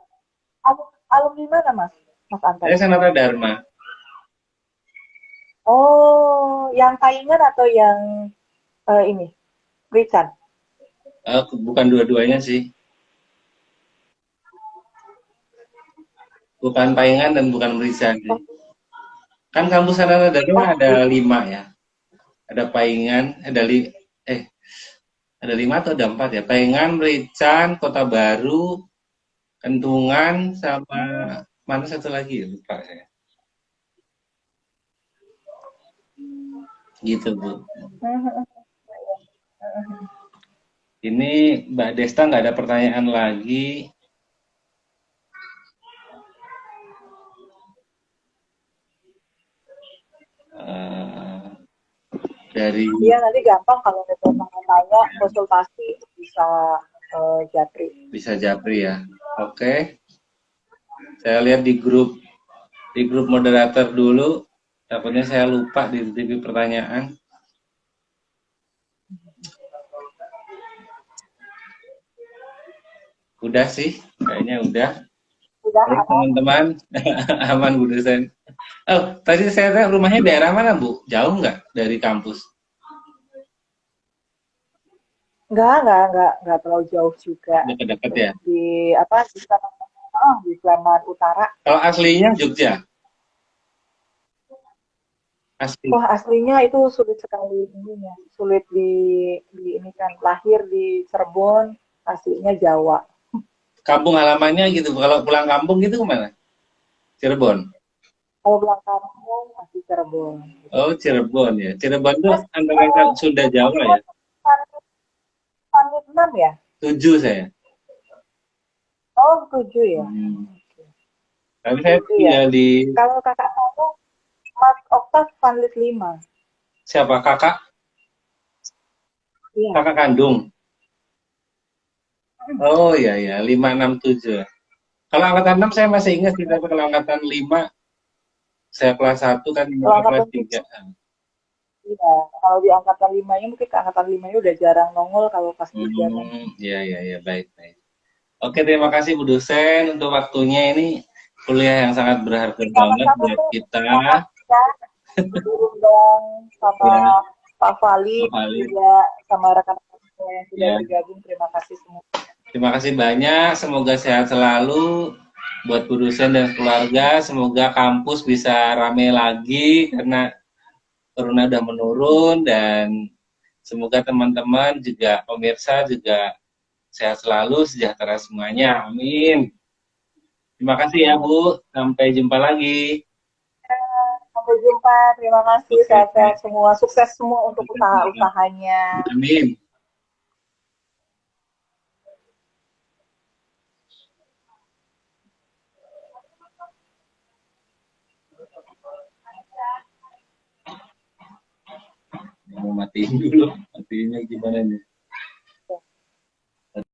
alumni mana Mas? Mas Anton? Saya Sanata Dharma. Oh, yang Taingan atau yang ini, Merican? Bukan dua-duanya sih. Bukan Paingan dan bukan Merican sih. Oh, Kan kampus Sanata Dharma oh, ada 5 ya. Ada Paingan, ada 5 atau ada 4 ya? Paingan, Merican, Kota Baru, Kentungan, sama mana satu lagi ya? Lupa saya. Gitu Bu. Ini Mbak Desta nggak ada pertanyaan lagi. Dari iya nanti gampang kalau ada yang tanya konsultasi bisa Japri. bisa Japri ya. Oke. Saya lihat di grup moderator dulu. Takutnya saya lupa di TV pertanyaan. Udah sih, kayaknya udah. Udah Baik ada? teman-teman, aman Bu dosen. Oh, tadi saya tanya rumahnya daerah mana Bu? Jauh nggak dari kampus? Enggak terlalu jauh juga. Dekat-dekat Gitu. ya. Di apa di Sleman Utara. Kalau aslinya Jogja, asli. Wah aslinya itu sulit sekali ini ya, sulit di ini kan lahir di Cirebon, aslinya Jawa. Kampung halamannya gitu. Kalau pulang kampung gitu kemana? Cirebon. Kalau pulang kampung masih Cirebon. Gitu. Oh, Cirebon ya. Cirebon itu Mas, antara Sunda Jawa ya. Panit 6 ya? 7 saya. Oh 7 ya. Tapi saya 7 ya. tinggal di Kalau kakak kamu Mas Oktav Panlit 5. siapa kakak? Iya. Kakak kandung. Oh iya ya, 567. Kalau angkatan 6 saya masih ingat sih, tapi kalau angkatan 5 saya kelas 1 kan Kalau kelas angkatan 3. iya, kalau di angkatan 5-nya mungkin ke angkatan 5-nya udah jarang nongol kalau pas 3 kan. Iya iya iya, baik baik. Oke, terima kasih Bu dosen untuk waktunya, ini kuliah yang sangat berharga banget Sama-sama buat tuh, kita. ya, diundang sama Ya, Pak Fali Pak Ali. juga sama rekan-rekan yang sudah Ya, bergabung. Terima kasih semua. terima kasih banyak. Semoga sehat selalu buat Bu dosen dan keluarga. Semoga kampus bisa rame lagi karena corona udah menurun, dan semoga teman-teman juga pemirsa juga sehat selalu, sejahtera semuanya. Amin. Terima kasih ya Bu. Sampai jumpa lagi. Sampai jumpa. Terima kasih. Oke. Sehat-sehat semua. Sukses semua untuk usaha-usahanya. Amin. Mau matiin dulu. Matiinnya gimana nih?